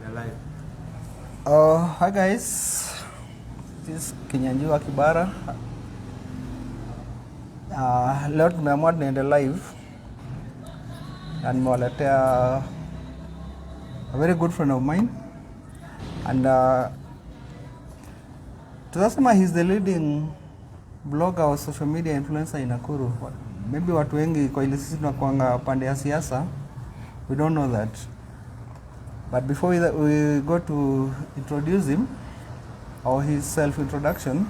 Alive. Hi guys, this is Kinyanjua Kibara. Leo tumeamua tunaende live na nimewaletea a very good friend of mine and tunasema he's the leading blogger or social media influencer in Nakuru. Maybe watu wengi kwa ile sisi tunakuanga pande ya siasa, we don't know that. But before we go to introduce him or his self-introduction,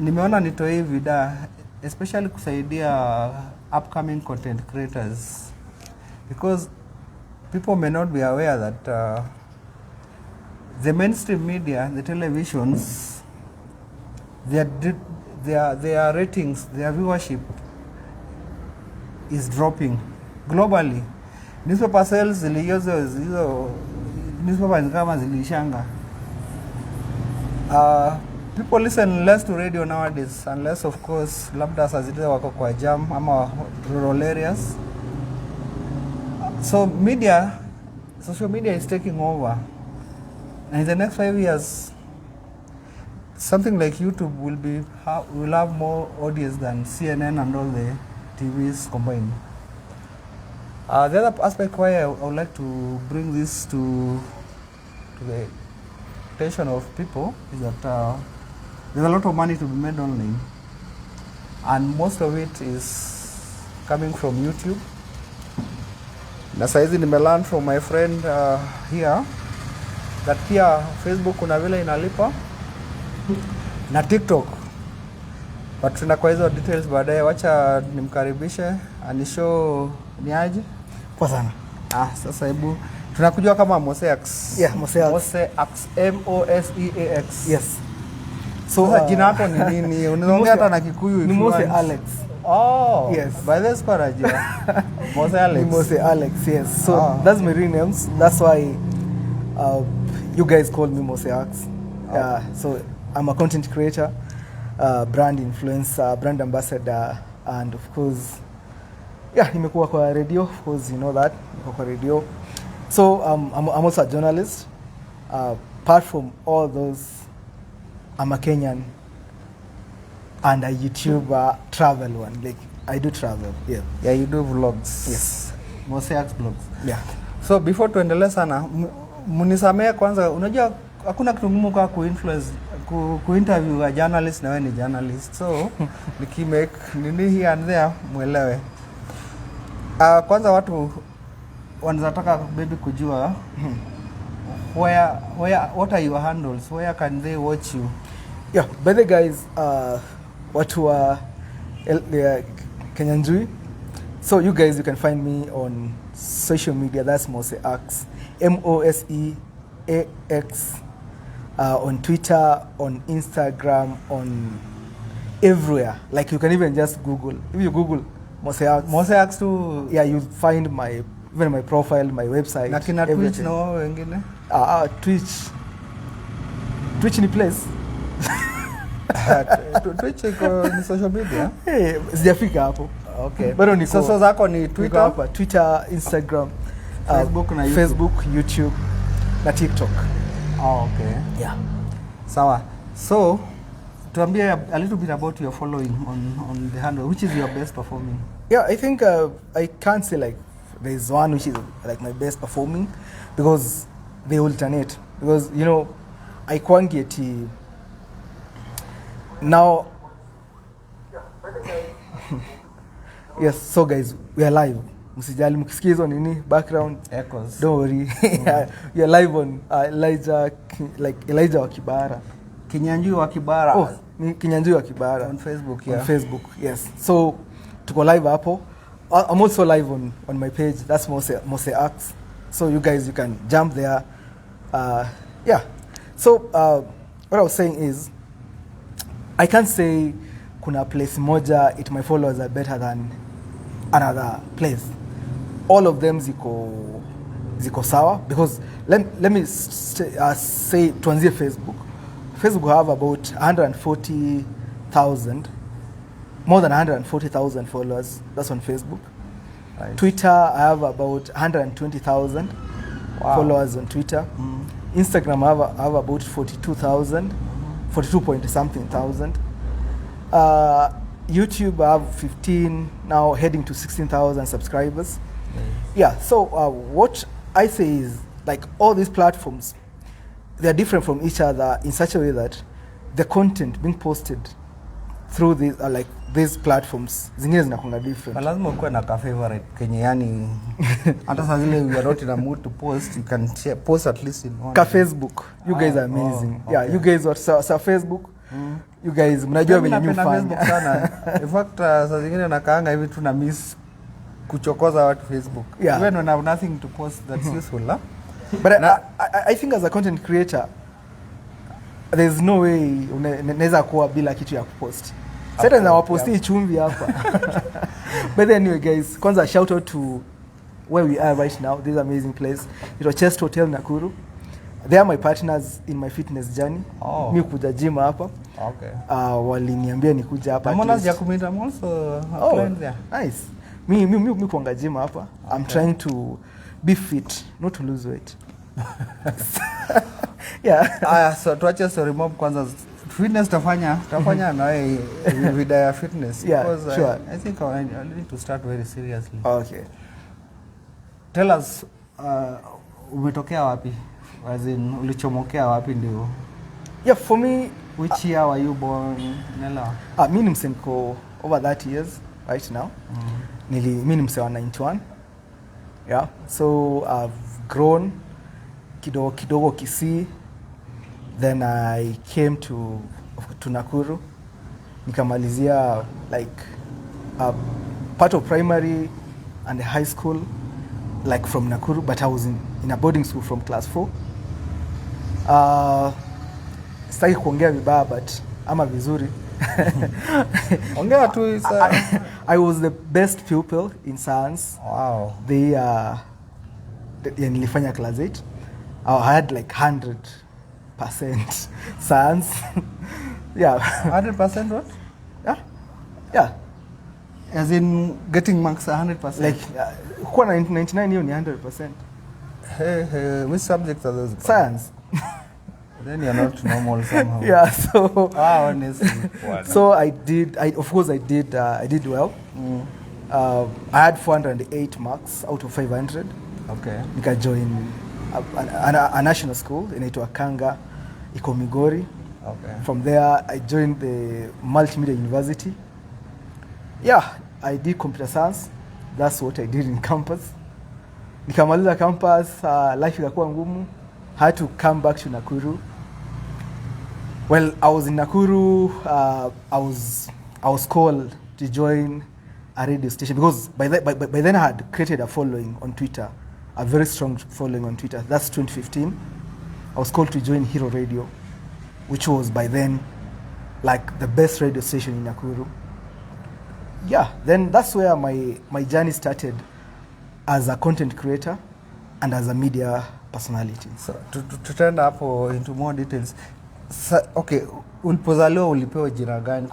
nimeona nitoe hii vida especially kusaidia upcoming content creators because people may not be aware that the mainstream media, the televisions, their ratings, their viewership is dropping globally. Newspaper sales hizo newspaper kama zilishanga. People listen less to radio nowadays unless of course labda saa zile wako kwa jam ama rural areas. So social media is taking over. And in the next 5 years something like YouTube will have more audience than CNN and all the TVs combined. The other aspect why I would like to bring this to the attention of people is that there's a lot of money to be made online, and most of it is coming from YouTube. Na saizi nimelearn from my friend here that pia Facebook kuna vile inalipa na TikTok, but tuna kwa hizo details baadaye. Wacha nimkaribishe anishow ni aje. Kwa sana. Sasa hebu tunakujua kama Moseax. Yeah, Moseax. Moseax, M-O-S-E-A-X. Yes. So jina lako ni nini? Unaongea hata na Kikuyu. Ni Mose Alex. Oh. Yes. By this parajia. Mose Alex. Ni Mose Alex, yes. So that's my real names. That's why you guys call me Moseax. So I'm a content creator, brand influencer, brand ambassador, and of course nimekuwa kwa radio, of course you know that, nimekuwa kwa radio. So I'm also a journalist. Apart from all those, I'm a Kenyan and a YouTuber, travel one. Like I do travel. Yeah. Yeah, you do vlogs. Yes. Moseax vlogs. Yeah. So before tuendelee sana, munisamea kwanza, unajua hakuna kitu ngumu kwa kuinterview a journalist na wewe ni journalist. So nikimake nini here and there muelewe. Kwanza watu wanataka maybe kujua what are your handles, where can they watch you? Yeah, by the guys, watu wa Kinyanjui. So you guys, you can find me on social media. That's Moseax, M-O-S-E-A-X, on Twitter, on Instagram, on everywhere. Like you can even just Google. If you Google Moseax too, yeah, you'll find even my profile, my website. Na kina Twitch na wao wengine? Twitch ni place. Twitch iko ni social media? Sijafika hapo. Okay. Bado niko. Sasa zako ni Twitter? Twitter, Instagram, Facebook na YouTube. Facebook, YouTube na TikTok. Okay. Yeah. Sawa. So tuambie a little bit about your following on the handle. Which is your best performing? Yeah, I think I can't say like there's one which is like my best performing because they alternate. Because you know, I can't get now. Yes, so guys, we are live. Msijali mkisikia hizo nini background echoes. Don't worry. We are live on Elijah wa Kibara. Kinyanjui wa Kibara. Oh, ni Kinyanjui wa Kibara on Facebook, yeah. On Facebook, yes. So tuko live hapo. I'm also live on my page. That's Moseax. So you guys, you can jump there. Yeah. So what I was saying is, I can't say kuna place moja my followers are better than another place. All of them ziko sawa because let me say tuanzie Facebook. Facebook have about 140,000, more than 140,000 followers. That's on Facebook. Right. Twitter, I have about 120,000. followers on Twitter. Instagram I have about 42,000, 42 point something thousand. YouTube I have 15, now heading to 16,000 subscribers. Yeah, so what I say is, like, all these platforms, they're different from each other in such a way that the content being posted through these like these platforms zingine zinakuwa different. Lazima ukuwe na ka favorite kenye yani hata saa zile you are not in a mood to post, you can post at least in one. Ka Facebook, you guys are amazing. Okay. Yeah, you guys what so Facebook. You guys mnajua venye new fan sana. In fact saa zingine nakaanga hivi tuna miss kuchokoza watu Facebook. Yeah. Even when I have nothing to post that's useful, huh? But I think as a content creator there's no way unaweza kuwa bila kitu ya kupost. Sasa na waposti chumvi hapa. But anyway guys, kwanza shout out to where we are right now, this amazing place. It was Chest Hotel Nakuru. They are my partners in my fitness journey. Mimi kuja gym hapa. Okay. Waliniambia nikuja hapa. I'm also a client there. Nice. Mimi kuanga gym hapa. Okay. I'm trying to be fit, not to lose weight. Yeah. So tuache story mob kwanza. Fitness tafanya na wewe video ya fitness, yeah, because sure. I think I need to start very seriously. Okay. Tell us umetokea wapi? As in ulichomokea wapi ndio? Yeah, for me, which year were you born? Nela. Mimi ni msemko over 30 years right now. Mimi ni msewa 91. Yeah. So I've grown kidogo Kisii. Then I came to Nakuru. Nikamalizia like part of primary and high school like from Nakuru, but I was in a boarding school from class 4. Sitaki kuongea vibaya but ama vizuri. Ongea tu isa. I was the best pupil in science. Wow. Nilifanya class 8. I had like 100% science. Yeah. 100% what? Yeah. As in getting marks 100%? Like, kuwa 99 hiyo ni 100%. Hey, which subjects are those? Science. Then you're not normal somehow. Yeah, so... honestly. So I did well. I had 408 marks out of 500. Okay. Nika join a national school inaitwa Kanga, iko Migori. Okay. From there, I joined the Multimedia University. Yeah, I did computer science. That's what I did in campus. Nikamaliza campus, life ikakuwa ngumu. Had to come back to Nakuru. Well, I was in Nakuru. I was called to join a radio station because by then I had created a following on Twitter, a very strong following on Twitter. That's 2015. I was called to join Hero Radio, which was by then like the best radio station in Nakuru. Yeah, then that's where my journey started as a content creator and as a media personality. So to turn up into more details. Okay, ulipozaliwa ulipewa jina gani?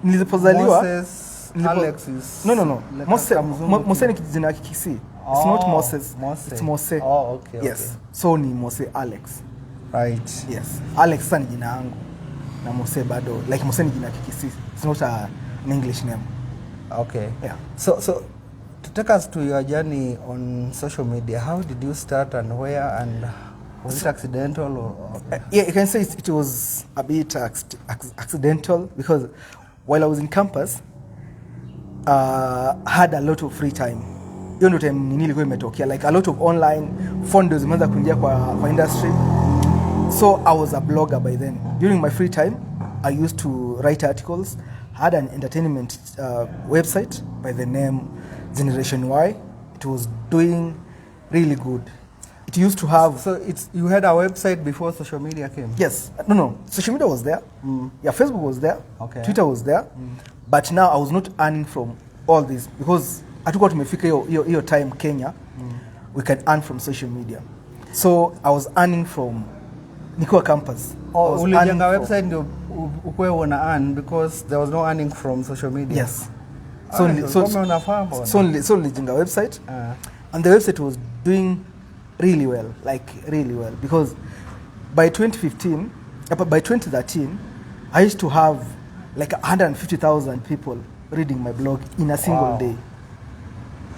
Nilipozaliwa Moses Alex is No. Mose ni jina Kisii. It's not Moses. It's Mose. Oh, okay. Yes. Okay. So ni Mose Alex. Right. Yes. Alex sasa ni jina yangu. Na Mose bado. Like Mose ni jina Kisii. It's not an English name. Okay. Yeah. So to take us to your journey on social media, how did you start and where, and was it accidental or? Yeah, you can say it was a bit accidental because while I was in campus, I had a lot of free time. Hiyo ndio time nilikuwa imetokea, like a lot of online fondos zimeanza kuingia kwa industry. So I was a blogger by then. During my free time, I used to write articles. I had an entertainment website by the name Generation Y. It was doing really good. It used to have... So you had a website before social media came? Yes. No. Social media was there. Yeah, Facebook was there. Okay. Twitter was there. But now I was not earning from all this because hatukuwa tumefika hiyo time Kenya. We can earn from social media. So I was earning from nikiwa campus. Ulijenga website ndio ukwe una earn because there was no earning from social media? Yes. So nilijenga website and the website was doing really well, like really well, because by 2015, by 2013, I used to have like 150,000 people reading my blog in a single day.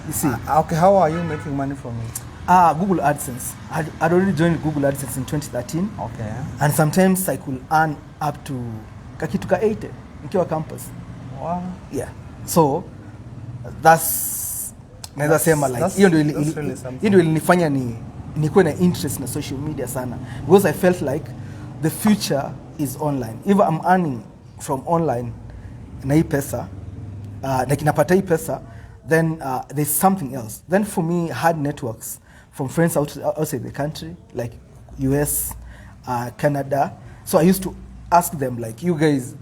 You see? Okay, how are you making money from it? Google AdSense. I'd already joined Google AdSense in 2013. Okay. And sometimes I could earn up to kakitu ka 80 nikiwa campus. Wow. Yeah. So that's naweza sema like hiyo ndio ilinifanya nikuwe na interest na social media sana, because I felt like the future is online. If I'm earning from online na hii pesa, like napata hii pesa, then there's something else. Then for me, I had networks from friends outside the country, like US, Canada. So I used to ask them, like, you guys,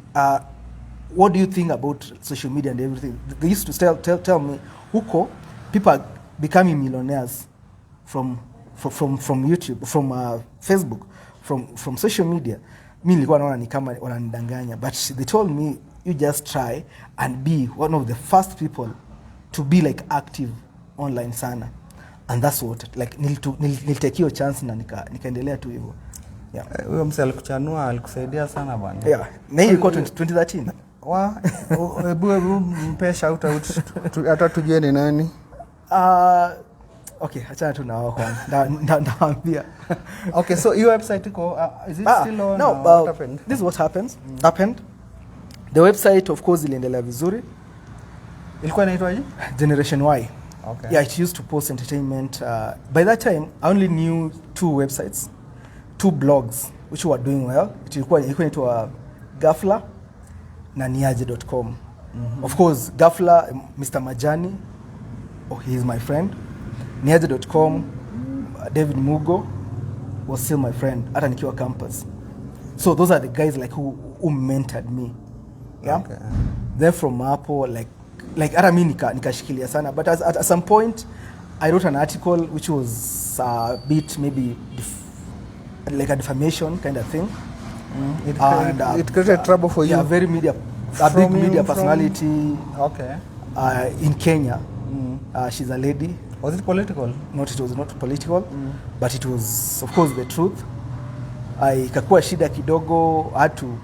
what do you think about social media and everything? They used to tell me, huko, people are becoming millionaires from YouTube, from Facebook, from social media. Mi nilikuwa naona ni kama wananidanganya, but they told me, you just try and be one of the first people to be like active online sana. And that's what, like, nilitake hiyo chance na nikaendelea tu hivyo. Yeah. Huyo mse alikuchanua, alikusaidia sana bwana. Yeah. Na hiyo ilikuwa 2013. Hebu mpe shout out hata tujue ni nani. Okay, achana tu na wao kwanza. Naambia. Okay, so your website iko is it still on? No, what happened? This is what happened. The website of course iliendelea vizuri. Ilikuwa inaitwaje? Generation Y. Okay. Yeah, it used to post entertainment. By that time, I only knew 2 websites, 2 blogs, which were doing well. Ilikuwa inaitwa Ghafla na niaje.com. Of course, Ghafla, Mr. Majani, he is my friend. Niaje.com, David Mugo was still my friend, hata nikiwa campus. So those are the guys like who mentored me. Yeah. Okay. Then from hapo, like hata mimi nikashikilia sana, but at some point I wrote an article which was a bit maybe like a defamation kind of thing. It created trouble for you. Yeah, big media personality. Okay. In Kenya. She's a lady. Was it political? It was not political, but it was of course the truth. Ikakuwa shida kidogo, I had to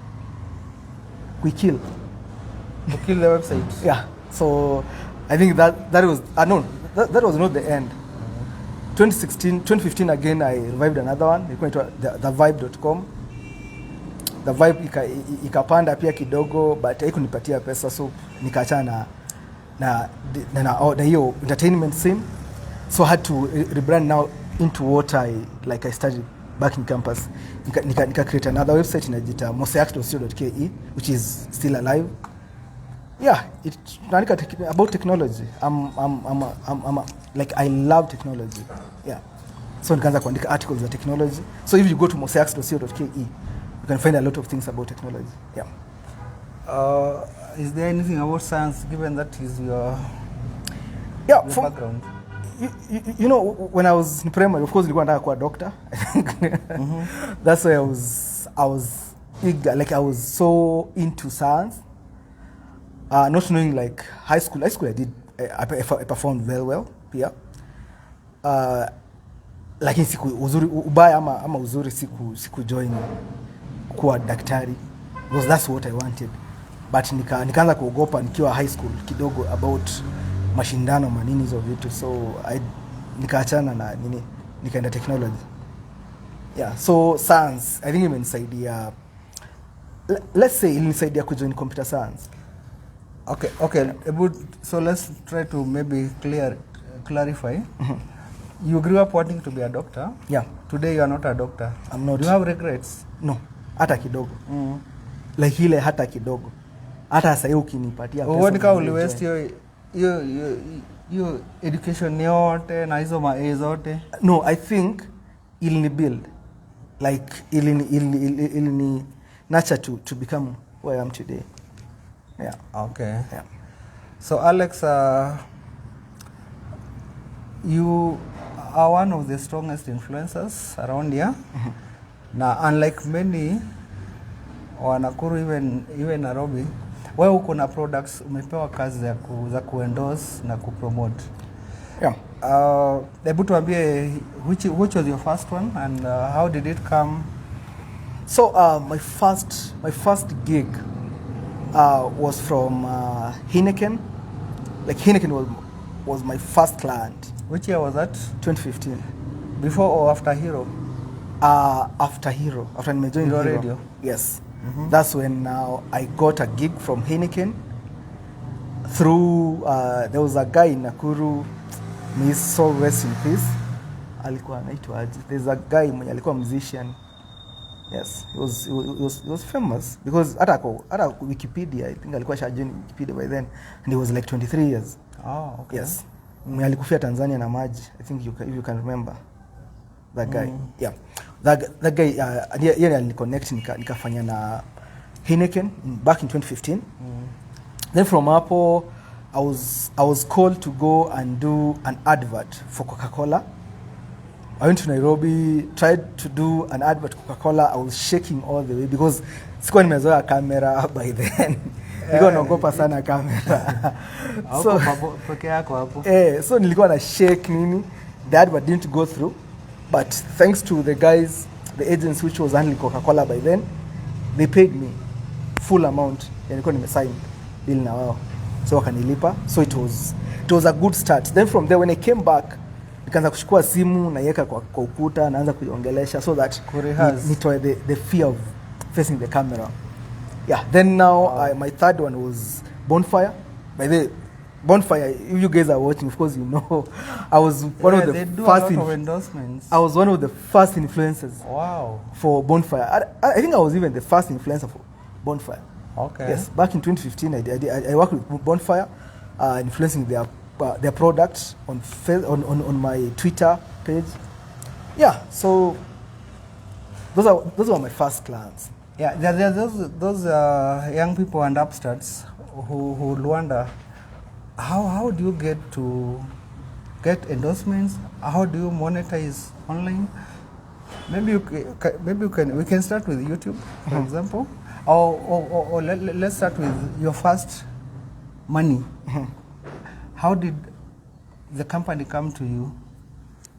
kill the website. Yeah. So I think that was that was not the end. 2015 again I revived another one. Ilikuwa inaitwa thevibe.com. The Vibe ikapanda pia kidogo, but haikunipatia pesa, so nikaachana na hiyo entertainment scene. So I had to rebrand now into what I started back in campus. Nika create another website inajiita moseax.co.ke, which is still alive. Yeah, it's about technology. I love technology. Yeah. So nikaanza kuandika articles on technology. So if you go to moseax.co.ke, you can find a lot of things about technology. Yeah. Is there anything about science, given that is your background? You know, when I was in primary, of course, nilikuwa nataka kuwa doctor. That's why I was eager, like I was so into science. Not knowing like high school I performed very well pia. Lakini siku uzuri ubaya ama uzuri siku join kuwa daktari, because that's what I wanted. But nikaanza kuogopa nikiwa high school kidogo about mashindano manini hizo vitu, so nikaachana na nikaenda technology. Yeah, so science I think imenisaidia, let's say ilinisaidia kujoin computer science. Okay, so let's try to maybe clarify. You grew up wanting to be a doctor. Yeah. Today you are not a doctor. I'm not. Do you have regrets? No, hata kidogo. Like ile hata kidogo. Hata sasa ukinipatia pesa. What kama uliwaste your education yote na hizo ma zote? No, I think ilini build, like ilini nurture to become who I am today. Yeah. Okay. Yeah. So Alex, you are one of the strongest influencers around here. Now, unlike many wa Nakuru, even Nairobi, wewe uko na products umepewa kazi za kuendorse na kupromote. Yeah. Hebu tuambie which was your first one and how did it come? So my first gig was from Heineken. Like Heineken was my first client. Which year was that? 2015. Before or after Hero? After Hero. After I joined Hero Hero. Radio. Yes. That's when I got a gig from Heineken through there was a guy in Nakuru, may his soul rest in peace. Alikuwa anaitwa aje? There's a guy mwenye alikuwa musician. Yes, he was famous because hata Wikipedia, I think alikuwa shajoin Wikipedia by then, and he was like 23 years. Oh, okay. Yes. Alikufia Tanzania na maji. I think if you can remember that guy. Yeah. That guy yeye aliconnect nikafanya na Heineken back in 2015. Then from hapo I was called to go and do an advert for Coca-Cola. I went to Nairobi, tried to do an advert for Coca-Cola. I was shaking all the way because sikuwa nimezoea camera by then. Nilikuwa naogopa sana camera. So nilikuwa na shake nini. The advert didn't go through, but thanks to the guys, the agents which was handling Coca-Cola by then, they paid me full amount. Nilikuwa nimesign deal na wao. So wakanilipa. So it was a good start. Then from there when I came back, nikaanza kuchukua simu naiweka kwa ukuta, naanza kuiongelesha so that nitoe the fear of facing the camera. Yeah, then now my third one was Bonfire. By the Bonfire, if you guys are watching, of course you know, I was one of the first endorsements. I was one of the first influencers. Wow. For Bonfire. I think I was even the first influencer for Bonfire. Okay. Yes, back in 2015, I worked with Bonfire, influencing their products on my Twitter page. Yeah, so those were my first clients. Yeah, there are those young people and upstarts who wonder how do you get endorsements? How do you monetize online? Maybe we can start with YouTube, for example, or let's start with your first money. How did the company come to you,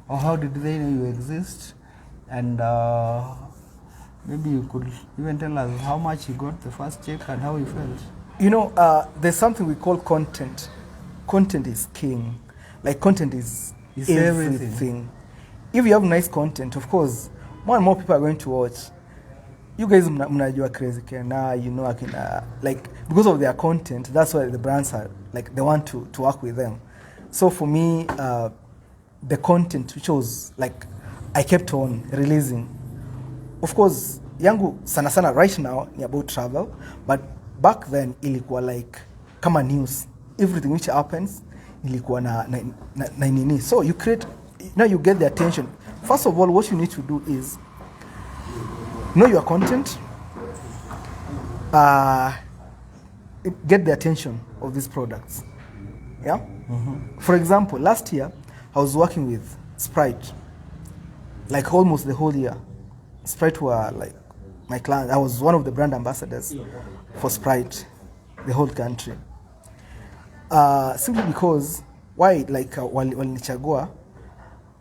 or how did they know you exist? And maybe you could even tell us how much you got the first check and how you felt. You know, there's something we call content. Content is king. Like content is everything. If you have nice content, of course, more and more people are going to watch. You guys mnajua Crazy Kena, you know, like because of their content, that's why the brands are like they want to work with them. So for me, the content which was like I kept on releasing. Of course, yangu sana right now ni about travel, but back then ilikuwa like kama news. Everything which happens ilikuwa na nini. So you create, now you get the attention. First of all, what you need to do is know your content, get the attention of these products. Yeah. For example, last year I was working with Sprite, like almost the whole year. Sprite were like my client. I was one of the brand ambassadors for Sprite, the whole country. Simply because why, like walinichagua,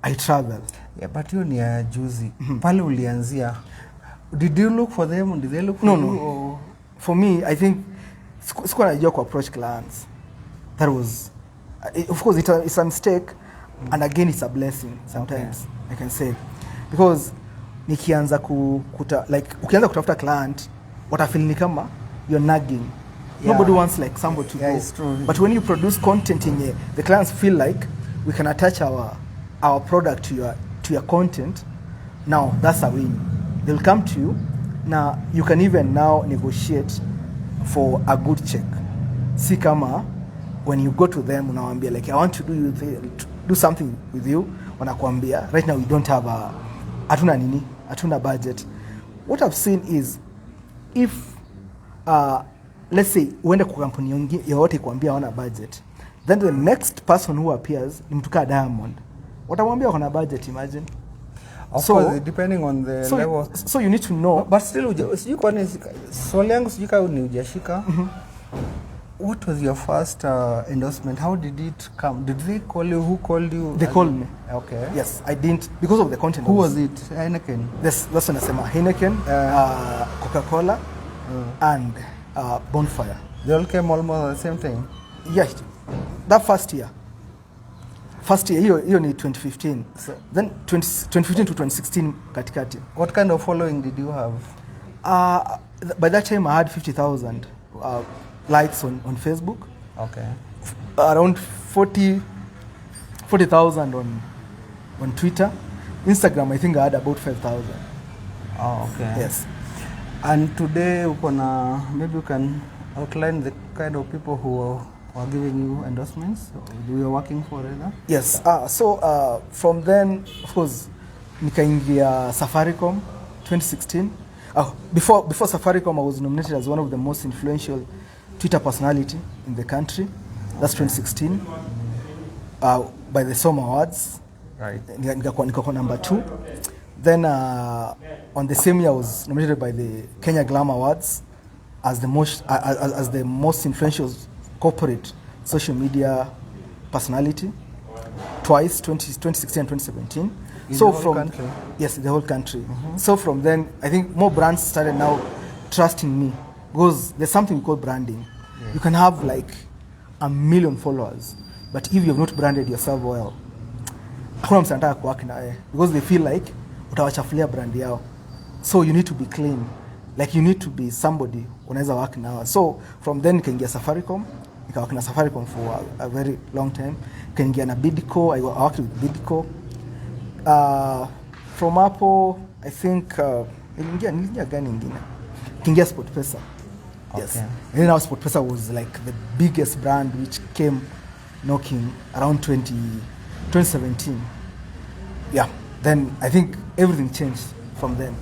I travel. Yeah, but you ni juzi. Pale ulianzia. Did you look for them? Did they look for you? No. Or? For me, I think sikuwa najua ku approach clients. That was, of course, it's a mistake, and again, it's a blessing sometimes. Okay. I can say, because nikianza ukianza kutafuta client, watafeel ni kama you're nagging. Yeah. Nobody wants like somebody to go. It's true. But when you produce content in the clients feel like we can attach our product to your content. Now that's a win. They'll come to you. Now you can even now negotiate for a good check. Si kama when you go to them unawaambia like I want to do something with you, wanakuambia right now we don't have hatuna budget. What I've seen is if let's say uende kwa kampuni yoyote kuambia hawana budget, then the next person who appears ni mtu kama Diamond, watamwambia kuna budget, imagine. Of course, depending on the level. So you need to know. But still, sijui kwani swali yangu sijui kama ni hujashika. what was your first endorsement? How did it come? Did they call you? Who called you? They called me. Okay. Yes, I didn't because of the content. Who was it? Heineken. That's what nasema. Heineken, Coca-Cola, and Bonfire. They all came almost at the same time. Yeah, that first year. First year, hiyo ni 2015. So, then 2015 to 2016 katikati. What kind of following did you have? By that time I had 50,000 likes on Facebook. Okay. Around 40,000 on Twitter. Instagram I think I had about 5,000. Oh, okay. Yes. And today maybe you can outline the kind of people who are giving you endorsements you are working for either? Yes. So from then, of course, nikaingia Safaricom 2016. Before Safaricom, I was nominated as one of the most influential Twitter personality in the country. That's 2016 by the SOM Awards. Right. Nikakuwa number 2. Then on the same year, I was nominated by the Kenya Glam Awards as the most influential corporate social media personality twice, 2016 and 2017. In the whole country? Yes, the whole country. So from then, I think more brands started now trusting me because there's something we call branding. Yes. You can have like 1 million followers, but if you have not branded yourself well, hakuna mtu anataka kuwork na wewe because they feel like utawachafulia brand yao. So you need to be clean. Like you need to be somebody unaweza work now. So from then nikaingia Safaricom, nikawork na Safaricom for a very long time. Nikaingia na Bidco, I worked with Bidco. From hapo I think niliingia gani nyingine? Nikaingia SportPesa. Yes. Okay. And then now SportPesa was like the biggest brand which came knocking around 2017. Yeah. Then I think everything changed from then.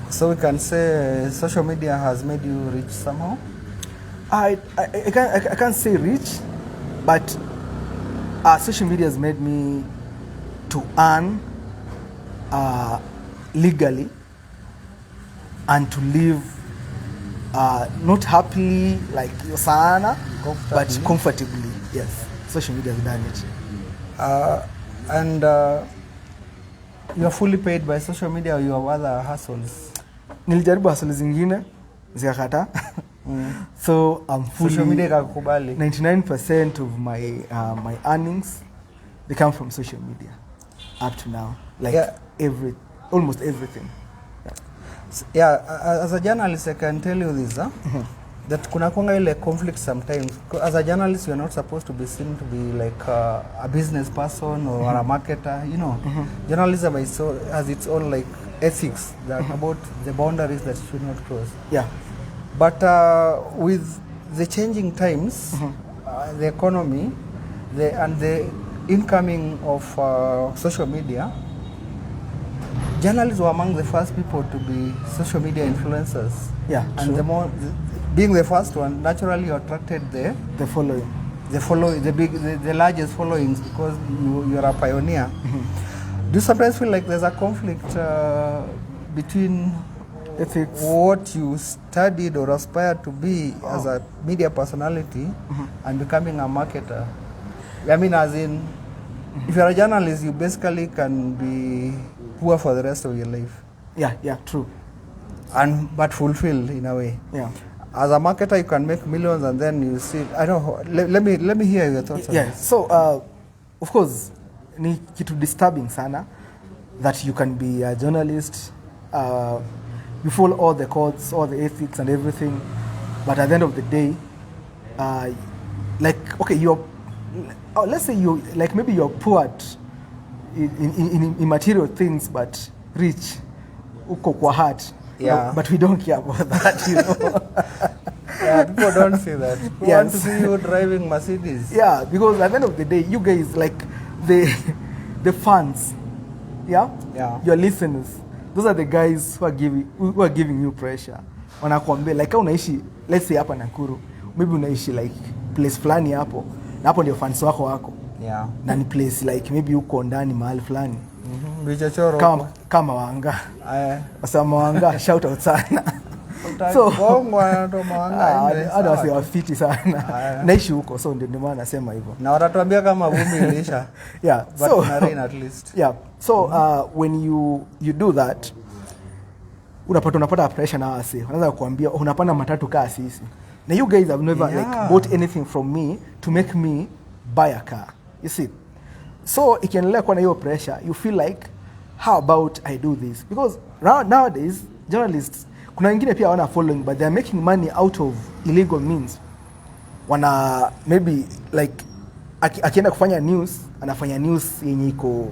So we can say social media has made you rich somehow? I can't say rich, but social media has made me to earn legally and to live not happily like sana, but comfortably. Yes, social media has done it. And you are fully paid by social media or you have other hustles? Nilijaribu hustle zingine zikakata. So I'm fully social media ikakubali. 99% of my earnings they come from social media up to now. Like almost everything. Yeah, as a journalist I can tell you this, that kuna kwanga ile conflict sometimes. As a journalist, you are not supposed to be seen to be like a business person or a marketer. You know, journalism has its own like ethics that about the boundaries that you should not cross. Yeah. But with the changing times, the economy, and the incoming of social media, journalists were among the first people to be social media influencers. Yeah, and being the first one, naturally you attracted the following. The largest followings because you are a pioneer. Do you sometimes feel like there's a conflict between ethics, what you studied or aspired to be as a media personality and becoming a marketer? I mean, as in, if you're a journalist, you basically can be poor for the rest of your life. Yeah, true. But fulfilled in a way. Yeah. As a marketer, you can make millions, and then you see. I don't know. Let me hear your thoughts. Yeah. So, of course, ni kitu disturbing sana that you can be a journalist. You follow all the codes, all the ethics, and everything, but at the end of the day, like let's say you like maybe you're poor at in material things, but rich uko kwa heart. Yeah. No, but we don't care about that, you know. Yeah, people don't see that. People want to see you driving Mercedes. Yeah, because at the end of the day, you guys like the fans, yeah, your listeners. Those are the guys who are giving you pressure. Wanakuambia like unaishi, let's say hapa Nakuru, maybe unaishi like place fulani hapo, na hapo ndio fans wako. Yeah. Na ni place like maybe uko ndani mahali fulani. Vichochoro. Kama Wanga. Wasema Wanga, shout out sana. So Bongwa ndo mawanga. Hata wasi wafiti sana. Naishi huko, so ndio maana nasema hivyo. Na watatuambia kama vumbi ilisha. Yeah. But So rain at least. Yeah. So when you do that, unapata pressure na wasi. Wanaanza kukuambia unapanda matatu kaa sisi. Now you guys have never like bought anything from me to make me buy a car. You see? So ikiendelea kuwa na hiyo pressure, you feel like how about I do this? Because nowadays journalists kuna wengine pia wana following but they are making money out of illegal means. Wana maybe like akienda kufanya news, anafanya news yenye iko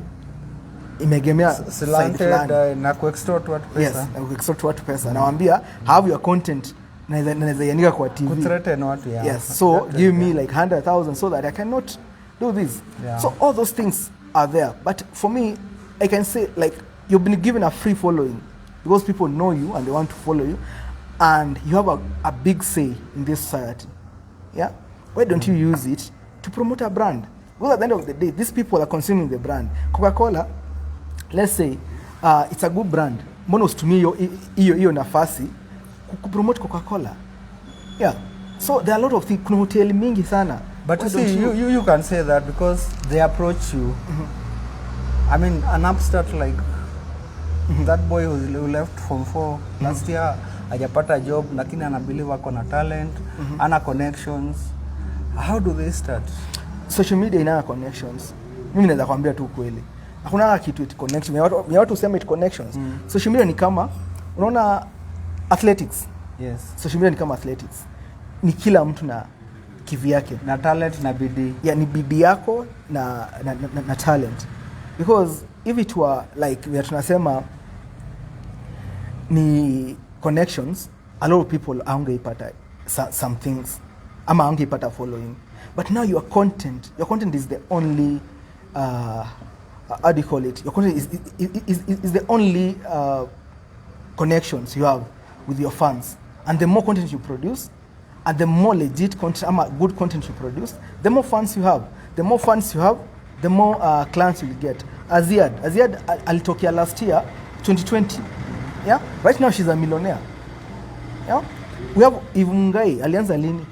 imegemea slanted na kuextort watu pesa. Yes, na kuextort watu pesa. Nawaambia have your content naweza yanika kwa TV. Kuthreaten watu ya. Yes, so give me like 100,000 so that I cannot do this. Yeah. So all those things are there. But for me, I can say like you've been given a free following because people know you and they want to follow you and you have a big say in this society. Yeah? Why don't you use it to promote a brand? Because at the end of the day, these people are consuming the brand. Coca-Cola, let's say, it's a good brand. Mbona usitumie hiyo nafasi kupromote Coca-Cola? Yeah. So there are a lot of things. Kuna hoteli mingi sana. But you see, you can say that because they approach you. I mean, an upstart like that boy who left from 4 last year, hajapata job, lakini anabelieve ako na talent, ana connections. How do they start? Social media ina connections. Mimi naweza kuambia tu kweli. Hakuna kitu it connection. Watu useme it connections. Social media ni kama unaona athletics. Yes. Social media ni kama athletics. Ni kila mtu na kivi yake. Na talent na bidii. Yeah, ni bidii yako na talent. Because if it were like we are tunasema ni connections, a lot of people angeipata some things ama angeipata following. But now your content is the only how do you call it? Your content is the only connections you have with your fans. And the more content you produce, and the more legit content, good content you produce, the more fans you have. The more fans you have, the more clients you will get. Aziad alitokea last year, 2020. Yeah? Right now she's a millionaire. Yeah? We have Ivungai, alianza lini?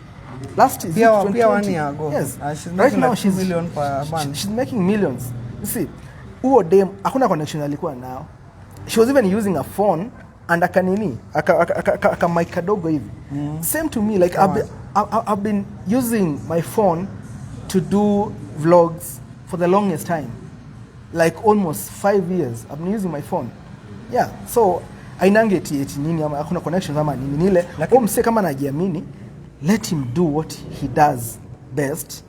Last year, 1 year ago. Yes. She's right now like she's million per month. She's making millions. You see, huo dem hakuna connection alikuwa nao. She was even using a phone and akanini aka mic kadogo hivi. Same to me, like I've been using my phone to do vlogs for the longest time, like almost 5 years. I've been using my phone. Yeah, so ainangeti eti nini ama hakuna connections ama nini nile. Mse kama anajiamini, let him do what he does best,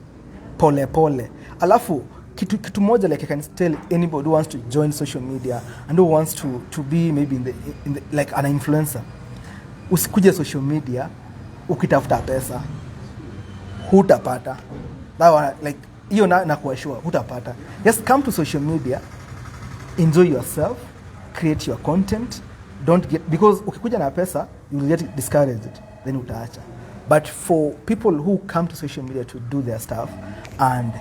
pole pole. Alafu kitu moja, like I can tell anybody who wants to join social media and who wants to be maybe in the like an influencer, usikuje social media ukitafuta pesa, hutapata. That like hiyo na kuashua hutapata. Just come to social media, enjoy yourself, create your content, don't get, because ukikuja na pesa you will get discouraged, then utaacha. But for people who come to social media to do their stuff and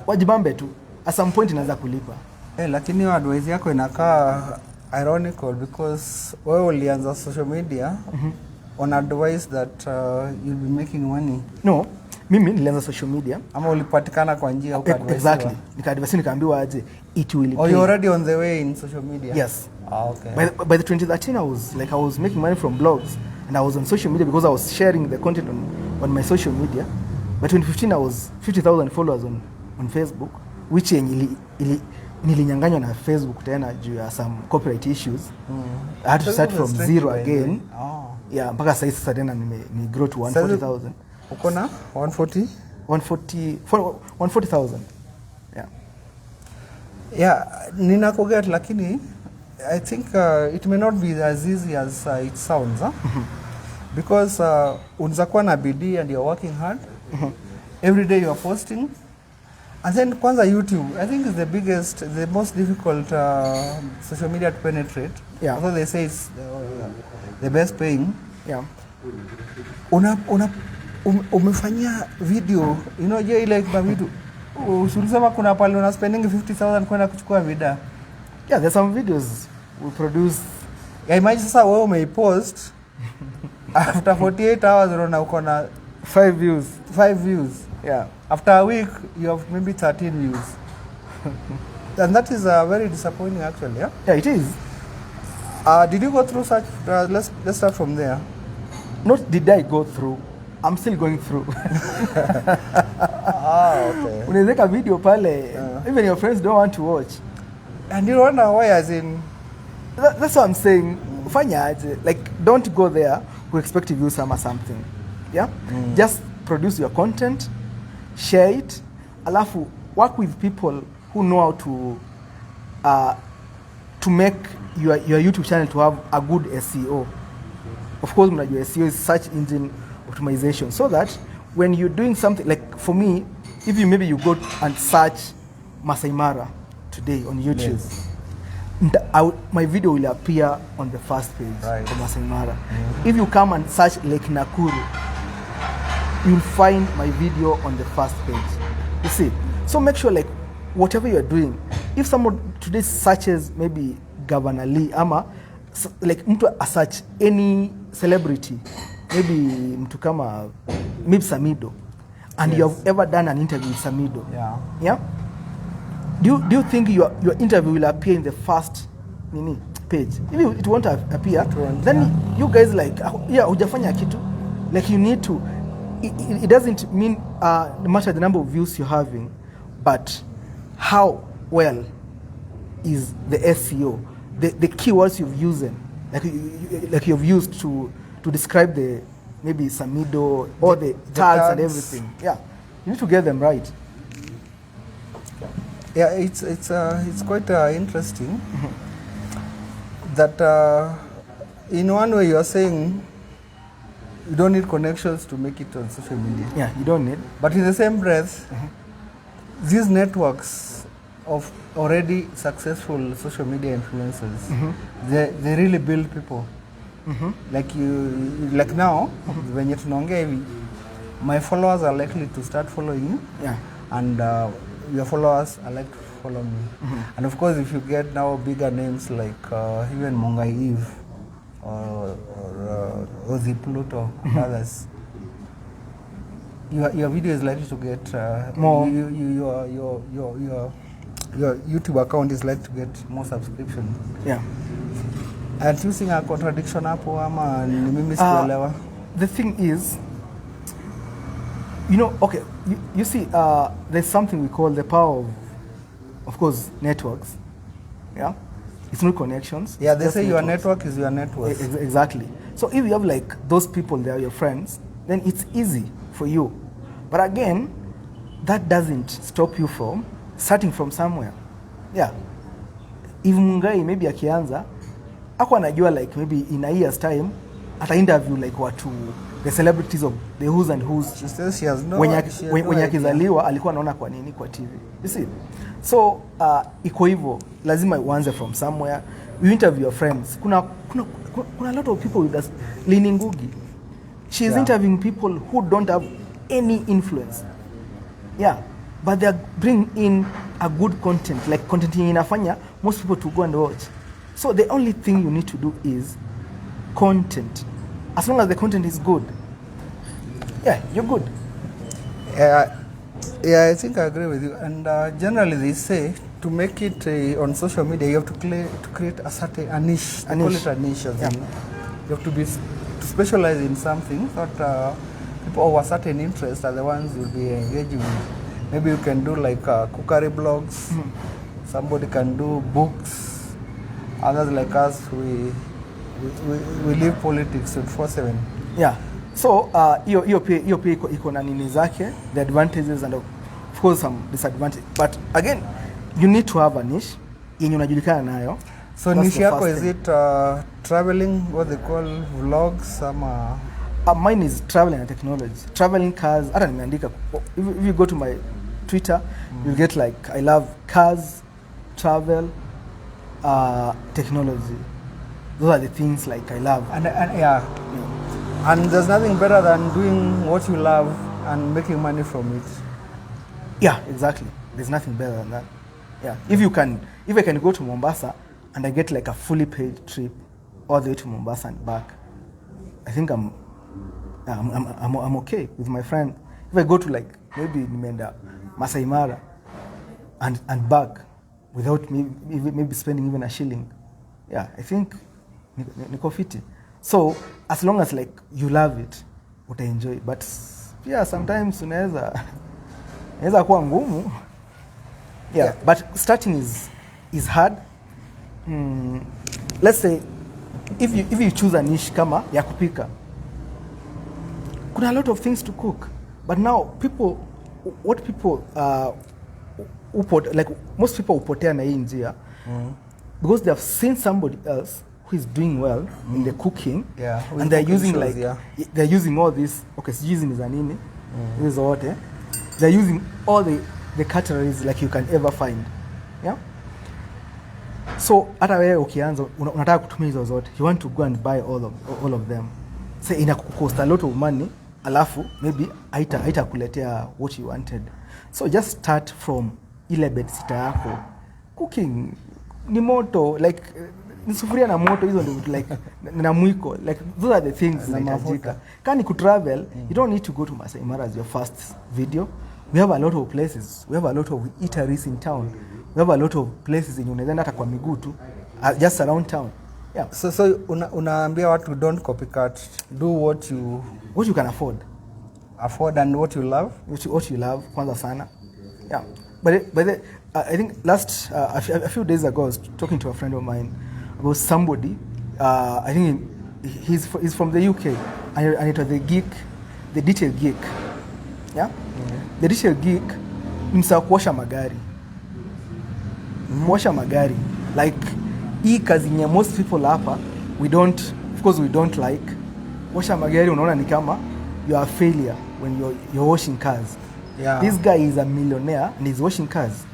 wajibambe tu, at some point inaweza kulipa. Lakini hiyo advice yako inakaa ironical because wewe ulianza social media on advice that you'll be making money. No, mimi nilianza social media ama ulipatikana kwa njia uka advice. Exactly. Nika-advise nikaambiwa aje it will pay. Oh, you're already on the way in social media? Yes. Okay. By the 2013 I was making money from blogs and I was on social media because I was sharing the content on my social media. By 2015 I was 50,000 followers on Facebook, which nilinyanganywa na Facebook tena juu ya some copyright issues. I had to start from zero again. Yeah, mpaka sasa tena ni grow to 140,000. Uko na 140,000. Yeah. Yeah, ninakuget lakini I think it may not be as easy as it sounds, because unaweza kuwa na bidii and you're working hard. Every day you're posting. And then kwanza YouTube, I think is the most difficult social media to penetrate. Yeah. Although they say it's the best paying. Yeah. Umefanya video, you know, je ile kwa vitu. Usilisema kuna pale una spending 50,000 kwenda kuchukua video. Yeah, there's some videos we produce. Yeah, imagine sasa wewe umeipost After 48 hours, unaona uko na 5 views. 5 views. Yeah. After a week, you have maybe 13 views. And that is very disappointing, actually. Yeah. Yeah, it is. Did you go through such? Let's start from there. Not did I go through. I'm still going through. Okay. Unaweka video pale, even your friends don't want to watch. And you wonder why, as in? That's what I'm saying. Fanya aje. Like, don't go there who expect to view something. Yeah? Just produce your content, share it, alafu work with people who know how to make your YouTube channel to have a good SEO. Of course, your SEO is search engine optimization, so that when you're doing something, like for me, if maybe you go and search Masai Mara today on YouTube, my video will appear on the first page for Masai Mara. If you come and search Lake Nakuru, you'll find my video on the first page. You see? So make sure, like, whatever you're doing, if someone today searches maybe Governor Lee, ama like mtu search any celebrity, maybe mtu kama maybe Samido, and you have ever done an interview with Samido. Yeah? Do you think your interview will appear in the first page? If it won't appear, then you guys like, hujafanya kitu. Like, you need to, it doesn't mean no matter the number of views you're having, but how well is the SEO, the keywords you've used, like you've used to describe the maybe Samido or the tags and everything. Yeah, you need to get them right. Yeah, it's quite interesting that in one way you are saying you don't need connections to make it on social media. Yeah, you don't need. But in the same breath, these networks of already successful social media influencers, they really build people. Like now, when you're tunaongea hivi, my followers are likely to start following you. Yeah. And your followers are like to follow me. And of course, if you get now bigger names like even Mongai Eve or Ozzy Pluto and others, your video is likely to get more. Your YouTube account is likely to get more subscription. Yeah. And using a contradiction hapo ama ni mimi sikuelewa. The thing is, okay, you see, there's something we call the power of course, networks. Yeah, it's not connections. Yeah, they say networks. Your network is your network. Exactly. So if you have like those people, they are your friends, then it's easy for you. But again, that doesn't stop you from starting from somewhere. Yeah. If Mungai maybe akianza, ako anajua like maybe in a year's time, ata interview like the celebrities of the who's and who's. She says she has no when akizaliwa alikuwa anaona kwa nini kwa TV. You see? So iko hivyo, lazima uanze from somewhere. You interview your friends. Kuna a lot of people with us. Lini Ngugi, she is interviewing people who don't have any influence. Yeah, but they are bringing in a good content, like content inafanya most people to go and watch. So the only thing you need to do is content. As long as the content is good, yeah, you're good. Yeah, I think I agree with you. And generally they say to make it on social media, you have to create a niche. They call it a niche. Yeah. You have to specialize in something that people of a certain interest are the ones you'll be engaging with. Maybe you can do like cookery blogs. Somebody can do books. Others like us, we live politics 24/7. Yeah. So hiyo pia iko na nini zake, the advantages and of course some disadvantages. But again, you need to have a niche yenye unajulikana nayo. So niche yako is it traveling, what they call vlogs ama? Mine is traveling and technology. Traveling cars. Hata nimeandika. If you go to my Twitter, you'll get like I love cars, travel, technology. Those are the things like I love. And yeah. And there's nothing better than doing what you love and making money from it. Yeah, exactly. There's nothing better than that. Yeah. If I can go to Mombasa and I get like a fully paid trip all the way to Mombasa and back, I think I'm I'm okay with my friend. If I go to like maybe nimeenda Masai Mara and back without maybe spending even a shilling, yeah, I think niko fiti. So as long as like you love it, uta enjoy. But yeah, sometimes inaweza kuwa ngumu. Yeah, but starting is hard. Let's say if you choose a niche kama ya kupika, kuna a lot of things to cook. But now most people upotea na hii njia because they have seen somebody else who is doing well in the cooking, and they're using shows, like they're using all this, okay, using is anini this zote, they're using all the categories like you can ever find, yeah. So hata wewe ukianza unataka kutumia hizo zote, you want to go and buy all of them, say ina cost a lot of money, alafu maybe haitakuletea what you wanted. So just start from ile bedsitter yako. Cooking ni moto, like ni sufuria na moto, hizo ndio like na mwiko, like those are the things zinahitajika. Kani ku travel, you don't need to go to Masai Mara as your first video. We have a lot of places, we have a lot of eateries in town, we have a lot of places in unaweza hata kwa miguu tu just around town. Yeah. So unaambia watu don't copycat, do what you can afford and what you love. What you love kwanza sana. Yeah. But I think a few days ago I was talking to a friend of mine about somebody, I think he's from the UK, and it was the detail geek. Yeah? The detail geek himself kuosha magari. Kuosha magari. Like hii kazi nye most people hapa we don't like. Kuosha magari unaona ni kama you are a failure when you're washing cars. Yeah. This guy is a millionaire and he's washing cars.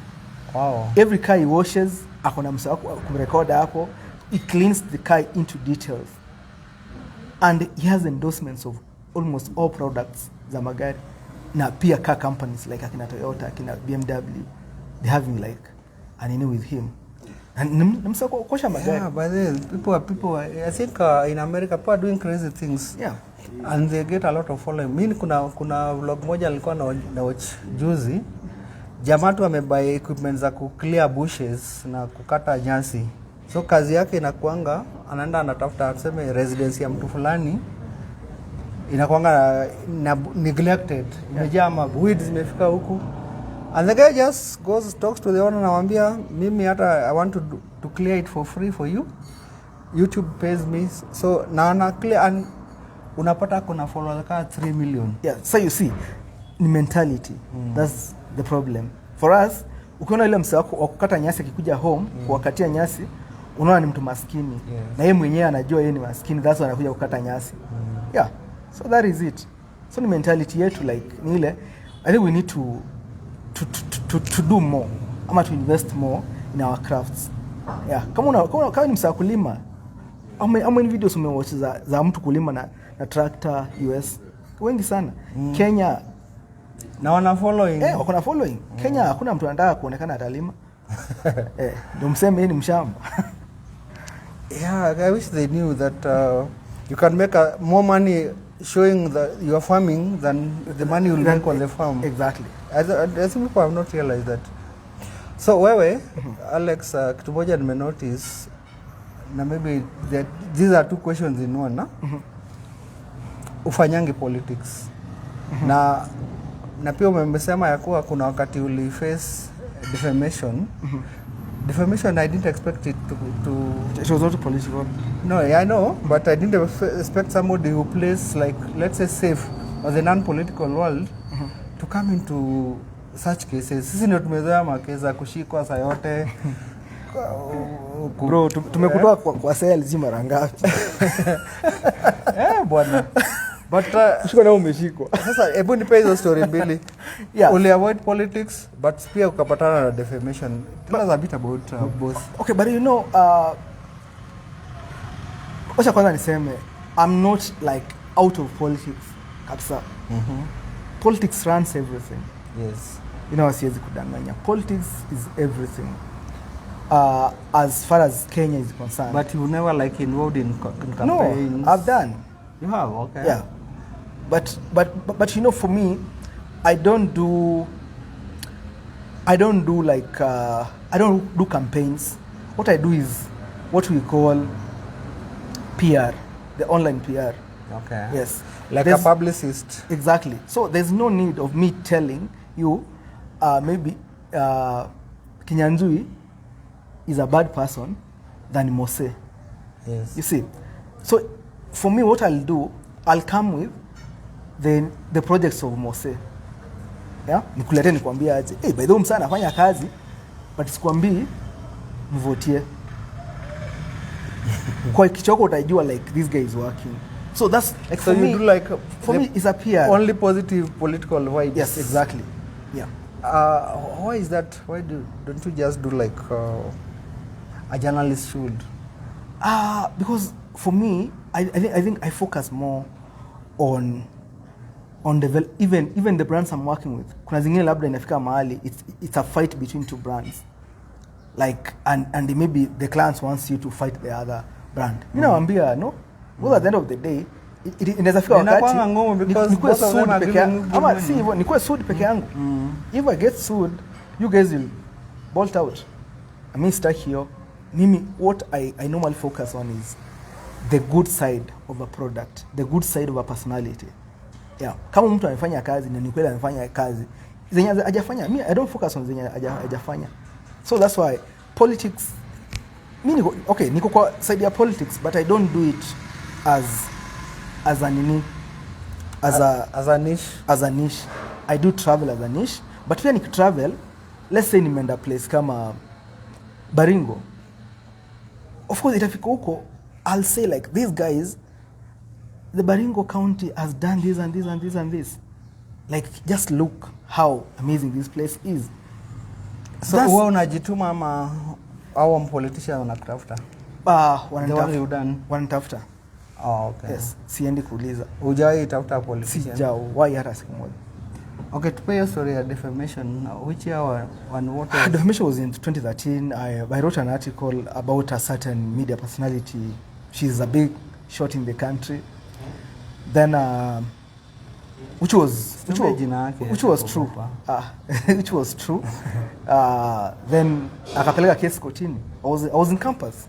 Wow. Every car he washes, akona msao kumrekoda hapo, he cleans the car into details. And he has endorsements of almost all products za magari. Na pia car companies like akina Toyota, akina BMW, they having like an in with him. And namsao kuosha magari. Yeah, but then people I think in America people are doing crazy things. Yeah. And they get a lot of following. Mimi kuna vlog moja alikuwa na watch juzi. Jamaa tu amebuy equipment za ku clear bushes na kukata nyasi. So kazi yake inakuanga anaenda anatafuta tuseme residence ya mtu fulani. Inakuanga neglected. Imejaa weeds zimefika huku. And the guy just talks to the owner, anamwambia mimi hata I want to clear it for free for you. YouTube pays me. So na clear and unapata kuna followers ka 3 million. Yeah, so you see, ni mentality. That's the problem. For us, ukiona ile msee wako kukata nyasi akikuja home, kuwakatia nyasi, unaona ni mtu maskini. Yes. Na yeye mwenyewe anajua yeye ni maskini, that's why anakuja kukata nyasi. Yeah. So that is it. So ni mentality yetu like ni ile, I think we need to do more, ama to invest more in our crafts. Yeah. Kama ni msee kulima, how many videos umewatch za mtu kulima na tractor US? Wengi sana. Kenya na wana following. Wako na following. Kenya hakuna mtu anataka kuonekana atalima. Ndio mseme ni mshamba. Yeah, I wish they knew that you can make more money showing that you are farming than the money you make on the farm. Exactly. I think people have not realized that. So wewe, Alex, kitu moja nimenotice na maybe these are two questions in one, na? Ufanyangi politics. Na pia umesema ya kuwa kuna wakati uliface defamation. Defamation, I didn't expect it to It was not political. No, I know, but I didn't expect somebody who plays like, let's say, safe or the non-political world to come into such cases. Sisi ndio tumezoea makeza kushikwa saa yote. Bro, tumekutoa kwa sales mara ngapi? Bwana. But ushiko na umeshikwa. Sasa hebu nipe hizo story mbili. Yeah. Only avoid politics but pia ukapatana na defamation. Tell us a bit about both. Okay, but you know, wacha kwanza niseme I'm not like out of politics kabisa. Politics runs everything. Yes. You know, siwezi kudanganya. Politics is everything. As far as Kenya is concerned. But you never like involved in campaigns? No, I've done. You have? Okay. Yeah. But you know, for me, I don't do like I don't do campaigns. What I do is what we call PR, the online PR. Okay. Yes. Like a publicist. Exactly. So there's no need of me telling you maybe Kinyanjui is a bad person than Mose. Yes. You see. So for me, what I'll do, I'll come with the projects of Mose. Yeah? Nikulete nikwambia aje. By the way, msana anafanya kazi, but sikwambii mvotie. Kwa kichoko utajua like this guy is working. So that's like so for me. Do like for me, it's a PR. Only positive political vibes. Yes, exactly. Yeah. Why is that? Why don't you just do like a journalist should? Because for me, I think I focus more on even the brands I'm working with. Kuna zingine labda inafika mahali it's a fight between two brands. Like and maybe the clients wants you to fight the other brand. Mimi nawaambia no. Well, at the end of the day, inaweza fika wakati nikuwe sued peke yangu. Ama si hivyo, nikuwe sued peke yangu. If I get sued, you guys will bolt out. I mean, stuck here. Mimi, what I normally focus on is the good side of a product, the good side of a personality. Yeah. Kama mtu amefanya kazi na ni kweli amefanya kazi, zenye hajafanya, me I don't focus on zenye hajafanya. So that's why politics, mimi niko kwa side ya politics, but I don't do it as a niche. As a niche. I do travel as a niche, but when I travel, let's say nimeenda place kama Baringo. Of course, itafika huko, I'll say like these guys, the Baringo County has done this and this and this and this. Like, just look how amazing this place is. So wewe unajituma ama au politician wanakutafuta? Wanatafuta. Oh, okay. Yes, siendi kuuliza. Hujawahi tafuta politician? Sijawahi hata siku moja. Okay, tupe your story ya defamation. Which year and what was... Defamation was in 2013. I wrote an article about a certain media personality. She's a big shot in the country. Then, which was true. Which was true. Then akapeleka case kotini. I was in campus.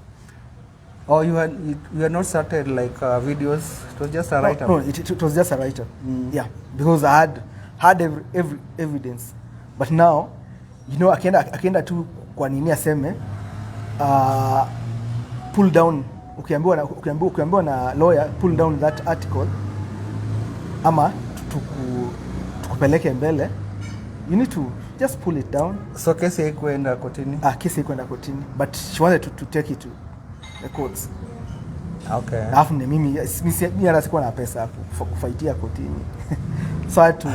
Oh, you had not started like videos. It was just a write-up. No, it was just a write-up. Yeah, because I had every evidence. But now, you know, akienda tu kwa nini aseme pull down. Ukiambiwa na lawyer pull down that article ama tukupeleke mbele, you need to just pull it down. So kesi haikuenda kotini? Kesi haikuenda kotini, but she wanted to take it to the courts. Okay. Alafu mimi hata sikuwa na pesa kufaitia kotini. So I had to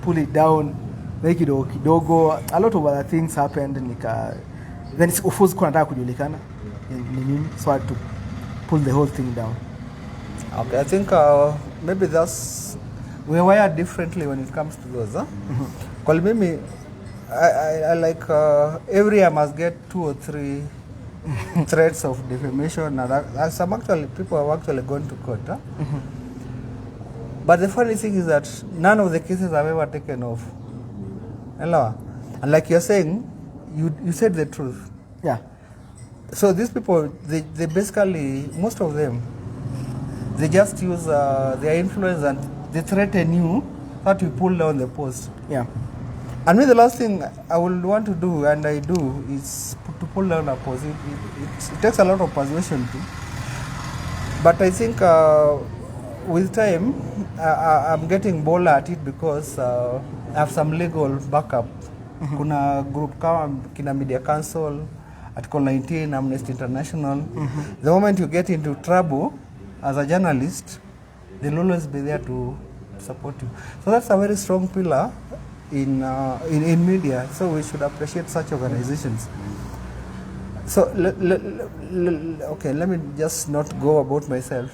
pull it down, make it kidogo. A lot of other things happened. Then of course kuna nataka kujulikana ni nini, so I had to pull the whole thing down. Okay, I think maybe we're wired differently when it comes to those. Call me, I like every year I must get 2 or 3 threats of defamation, and some people have actually gone to court. But the funny thing is that none of the cases have ever taken off. Hello? And like you're saying, you said the truth. Yeah. So these people, they basically, most of them, they just use their influence and they threaten you that you pull down the post. Yeah. And me, the last thing I will want to do, and I do, is to pull down a post. It takes a lot of persuasion too. But I think with time, I'm getting bolder at it because I have some legal backup. Kuna group kama Kina Media Council, Article 19, Amnesty International. The moment you get into trouble as a journalist, they'll always be there to support you. So that's a very strong pillar in media. So we should appreciate such organizations. So okay, let me just not go about myself.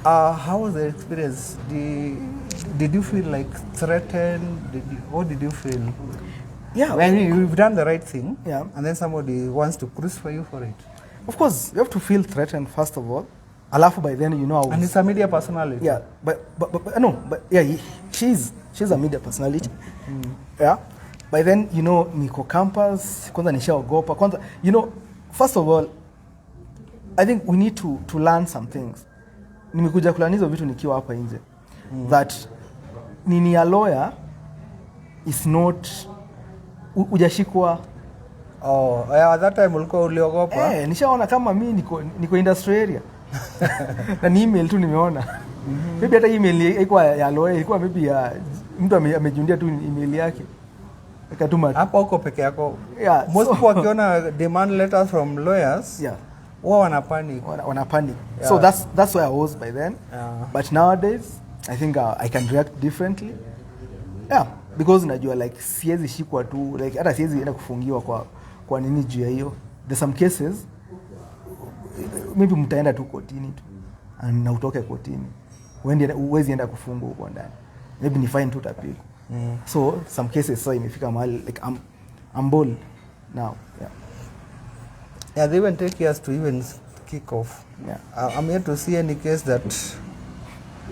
How was the experience? Did you feel like threatened? What did you feel? Yeah. When you've done the right thing, yeah, and then somebody wants to crucify you for it. Of course, you have to feel threatened first of all. Alafu by then, you know, And it's a media personality. yeah, but yeah, she's a media personality. Yeah, by then, you know, niko campus, kwanza nishaogopa. Kwanza, you know, first of all, I think we need to learn some things. Nimekuja kulearn hizo vitu nikiwa hapa nje. That nini ya lawyer is not ujashikwa. Oh, yeah, that time ulikuwa uliogopa. Nishaona kama mimi niko industry area. Na ni email tu nimeona. Maybe hata email ilikuwa ya lawyer, ilikuwa maybe ya mtu amejundia tu email yake. Akatuma. Hapo uko peke yako. Yeah. Most people wakiona demand letters from lawyers. Yeah. Wao wana panic. Yeah. So that's where I was by then. Yeah. But nowadays I think I can react differently. Yeah, because najua like siwezi shikwa tu, like hata siwezi enda kufungiwa kwa nini juu ya hiyo. There's some cases maybe mtaenda tu kotini tu na utoke kotini. Uwezi enda kufungwa huko ndani. Maybe ni fine tu tapiko. So some cases so imefika mahali like I'm bold now. Yeah. Yeah, they even take years to even kick off. Yeah. I'm here to see any case that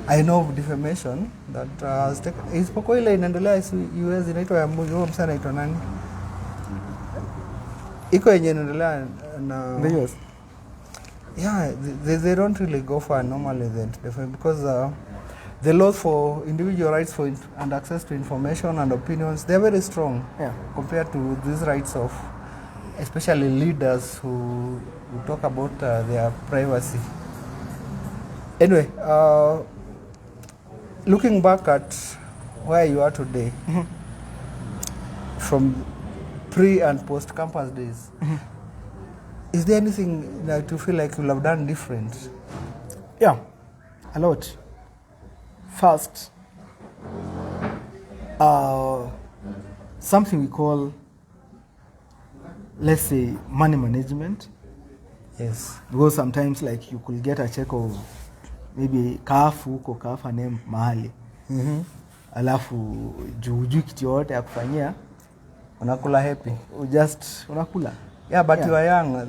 I know of defamation that has taken. Isipokuwa ile inaendelea US inaitwa ya huyo msana inaitwa nani? Iko yenye inaendelea na The US. Yeah, they don't really go for normally then because the laws for individual rights and access to information and opinions, they're very strong. Yeah. Compared to these rights of especially leaders who talk about their privacy. Anyway, looking back at where you are today, from pre and post campus days, is there anything that you feel like you'll have done different? Yeah, a lot. First, something we call, let's say, money management. Yes. Because sometimes like you could get a check of maybe kafa name mahali. Alafu juu kitu yote ya kufanyia Unakula happy. Unakula. Yeah, but you are young.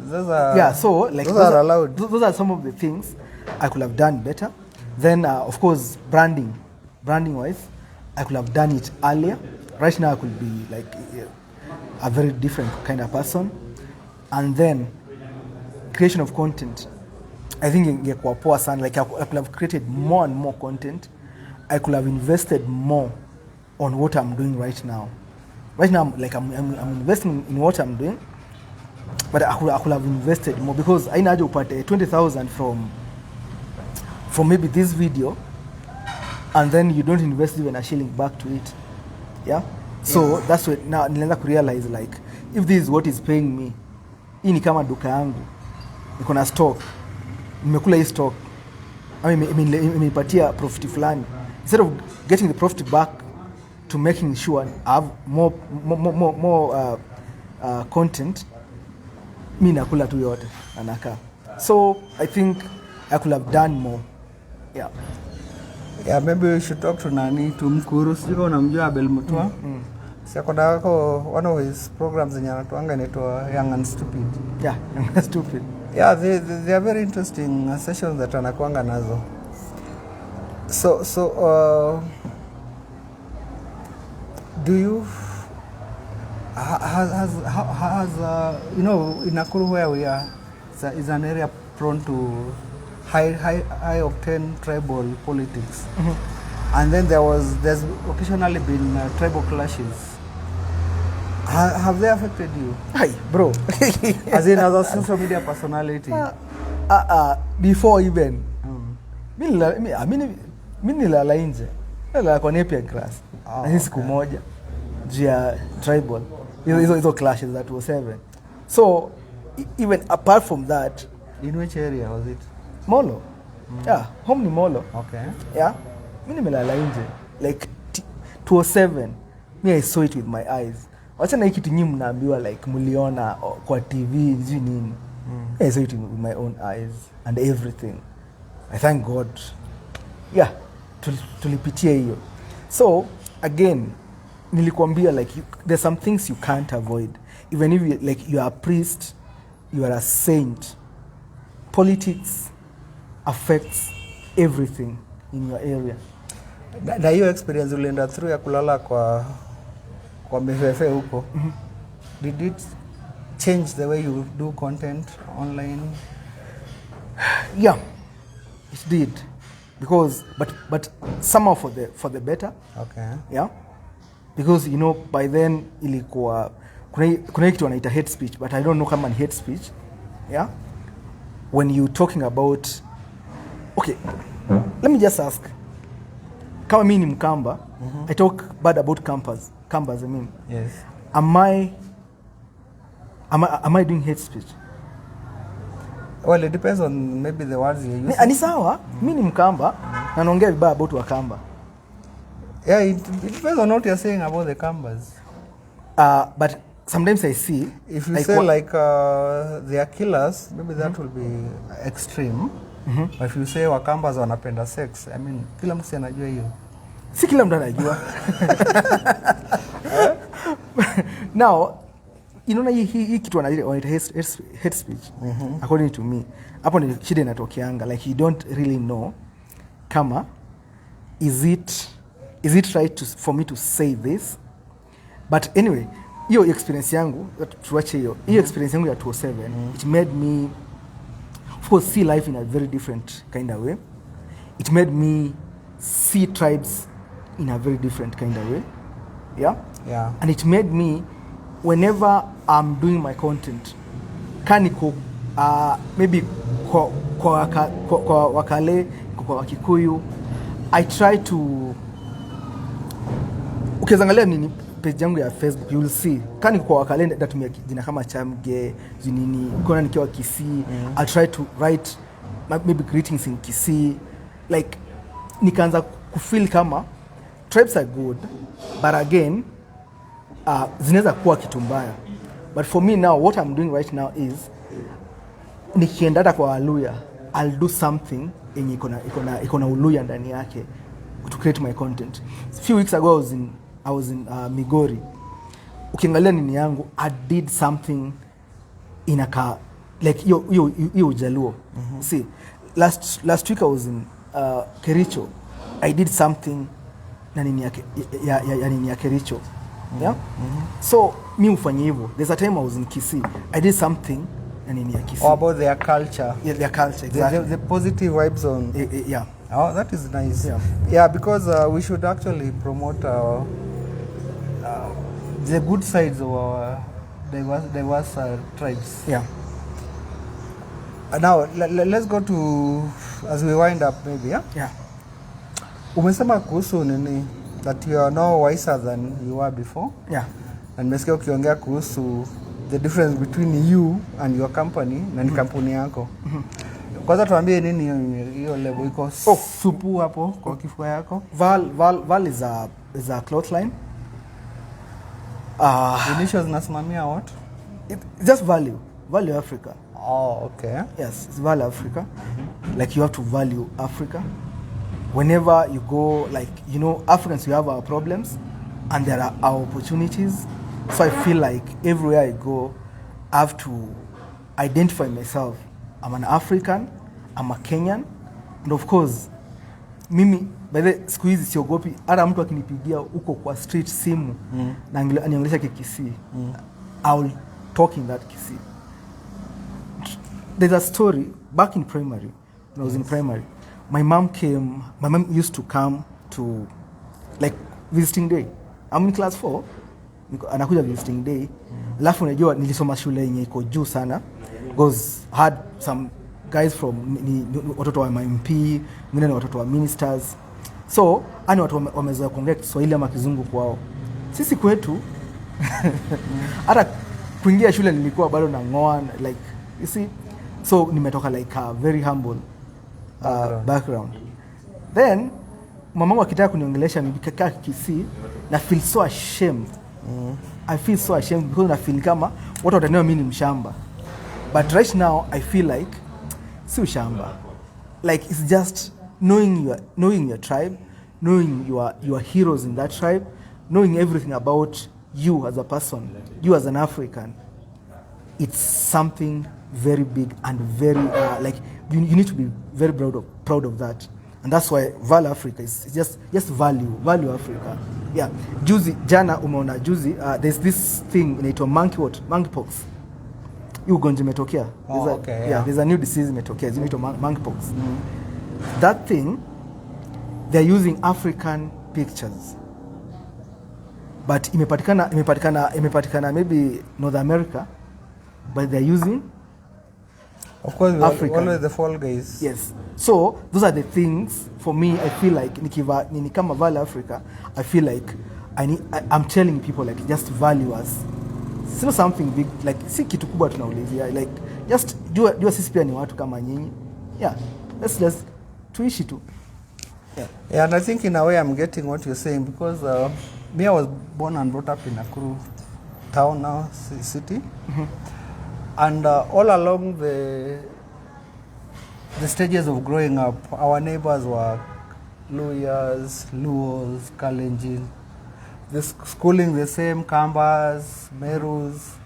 So like those are allowed. Those are some of the things I could have done better. Then of course branding wise, I could have done it earlier. Right now I could be like a very different kind of person. And then creation of content. I think ingekuwa poa sana. Like I could have created more and more content. I could have invested more on what I'm doing right now. Right now, like I'm investing in what I'm doing, but I could have invested more because I know upate 20,000 from maybe this video, and then you don't invest even a shilling back to it. Yeah. So that's what now nilianza ku realize like if this is what is paying me, hii ni kama duka yangu, niko na stock, nimekula hii stock, imenipatia profit fulani. Instead of getting the profit back to making sure I have more content, mi nakula tu yote anaka. So I think I could have done more. Yeah. Yeah, maybe we should talk to Mkuru. Sijui unamjua Abel Mutua. Siakoda one of his programs zenye anatoanga inaitwa Young and Stupid. Yeah, Young and Stupid. Yeah, they are very interesting sessions that anakuanga nazo. So do you has you know, in Nakuru where we are is an area prone to high octane tribal politics. And then there's occasionally been tribal clashes. Have they affected you? Hi, bro. As in as a social media personality. Before even. Mimi nilala nje. Nilala kwa Napier grass. Na hii siku moja juu ya tribal. Hizo clashes that was 7. So even apart from that, in which area was it? Molo. Yeah, home ni Molo. Okay. Yeah. Mimi nimelala nje like 207. Me I saw it with my eyes. Wacha na hiki kitu nyinyi mnaambiwa like mliona kwa TV hizi nini. I saw it with my own eyes and everything. I thank God. Yeah, tulipitia hiyo. So again, nilikwambia like there's some things you can't avoid. Even if you are a priest, you are a saint. Politics affects everything in your area. Na hiyo experience ulienda through ya kulala kwa mefefe huko. Did it change the way you do content online? Yeah, it did, because but somehow for the better. Okay. Yeah, because you know by then ilikuwa kuna kitu wanaita hate speech, but I don't know kama ni hate speech. Yeah, when you talking about, okay, let me just ask, kama mimi ni Mkamba, I talk bad about Kambas, I mean. Yes. Am I doing hate speech? Well, it depends on maybe the words you use. Ni sawa, mimi ni Mkamba na naongea vibaya about Wakamba. Yeah, it depends on what you're saying about the Kambas. But sometimes I see, if you say like they are killers, maybe that will be extreme. But if you say Wakambas wanapenda sex, I mean, kila mtu anajua hiyo. Si kila mtu anajua. Now, you know hii kitu wanaita hate speech. According to me, hapo ni shida inatokeanga, like you don't really know kama is it right for me to say this. But anyway, hiyo experience yangu tuache hiyo experience yangu ya 2007, it made me of course see life in a very different kind of way. It made me see tribes in a very different kind of way. Yeah. And it made me, whenever I'm doing my content, kaniko maybe kwa Wakale, kwa Wakikuyu, I try to, ukizangalia nini page yangu ya Facebook, you will see kani kwa Wakale natumia jina kama Chamge nini, kuna nikiwa Kisii, I try to write maybe greetings in Kisii, like nikaanza kufeel kama tribes are good, but again zinaweza kuwa kitu mbaya. But for me now, what I'm doing right now is nikienda kwa Waluya, I'll do something yenye iko na Uluya ndani yake to create my content. A few weeks ago I was in Migori. Ukiangalia nini yangu, I did something in a like hiyo Ujaluo. See, last week I was in Kericho. I did something na nini ya Kericho. Yeah? So mi ufanye hivyo. There's a time I was in Kisii. I did something na nini ya Kisii. Or about their culture. Yeah, their culture, exactly. The positive vibes on. Yeah. Oh, that is nice. Yeah, because we should actually promote the good sides of our diverse tribes. Yeah. Now, let's go to, as we wind up maybe, yeah? Yeah. Umesema kuhusu nini, that you are now wiser than you were before. Yeah. And nimesikia ukiongea kuhusu the difference between you and your company na ni kampuni yako. Kwanza tuambie nini hiyo level iko supu hapo kwa kifua yako? Val is a cloth line. Initials nasimamia what? Just value Africa. Oh, okay. Yes, it's value Africa. Like you have to value Africa. Whenever you go, like, you know, Africans, we have our problems and there are our opportunities. So I feel like everywhere I go, I have to identify myself. I'm an African, I'm a Kenyan, and of course, mimi, by the siku hizi siogopi, hata mtu akinipigia uko kwa street simu, na aniongelesha Kisii, I will talk in that Kisii. There's a story, back in primary, when I was in primary, my mom used to come to, like, visiting day. I'm in class 4, anakuja visiting day, alafu unajua nilisoma shule yenye iko juu sana, because I had some guys from watoto wa MP, wengine ni watoto wa ministers. So, ani watu wamezoea kuongea Kiswahili ama Kizungu kwao. Sisi kwetu hata kuingia shule nilikuwa bado na ngoa, like, you see. So nimetoka like a very humble background. Then mamangu akitaka kuniongelesha nikakaa Kisii na feel so ashamed. I feel so ashamed because na feel kama watu wataniona mimi ni mshamba. But right now I feel like si ushamba. Like it's just knowing your tribe, knowing your heroes in that tribe, knowing everything about you as a person, you as an African. It's something very big and very like you need to be very proud of that. And that's why Value Africa is just value Africa. Yeah. Jana umeona juzi, there's this thing inaitwa monkeypox. Hiyo ugonjwa imetokea. There's a new disease imetokea, inaitwa monkeypox. That thing, they're using African pictures. But imepatikana maybe North America, but they're using of course African. Always the fall guys. Yes. So those are the things for me. I feel like nikama Value Africa, I feel like I'm telling people like just value us. It's not something big, like si kitu kubwa tunaulizia, like just jua sisi pia ni watu kama nyinyi. Yeah. Let's just tuishi tu. Yeah, and I think in a way I'm getting what you're saying, because me, I was born and brought up in Nakuru town now, city. And all along the stages of growing up, our neighbors were Luyas, Luos, Kalenjin. The schooling the same, Kambas, Merus,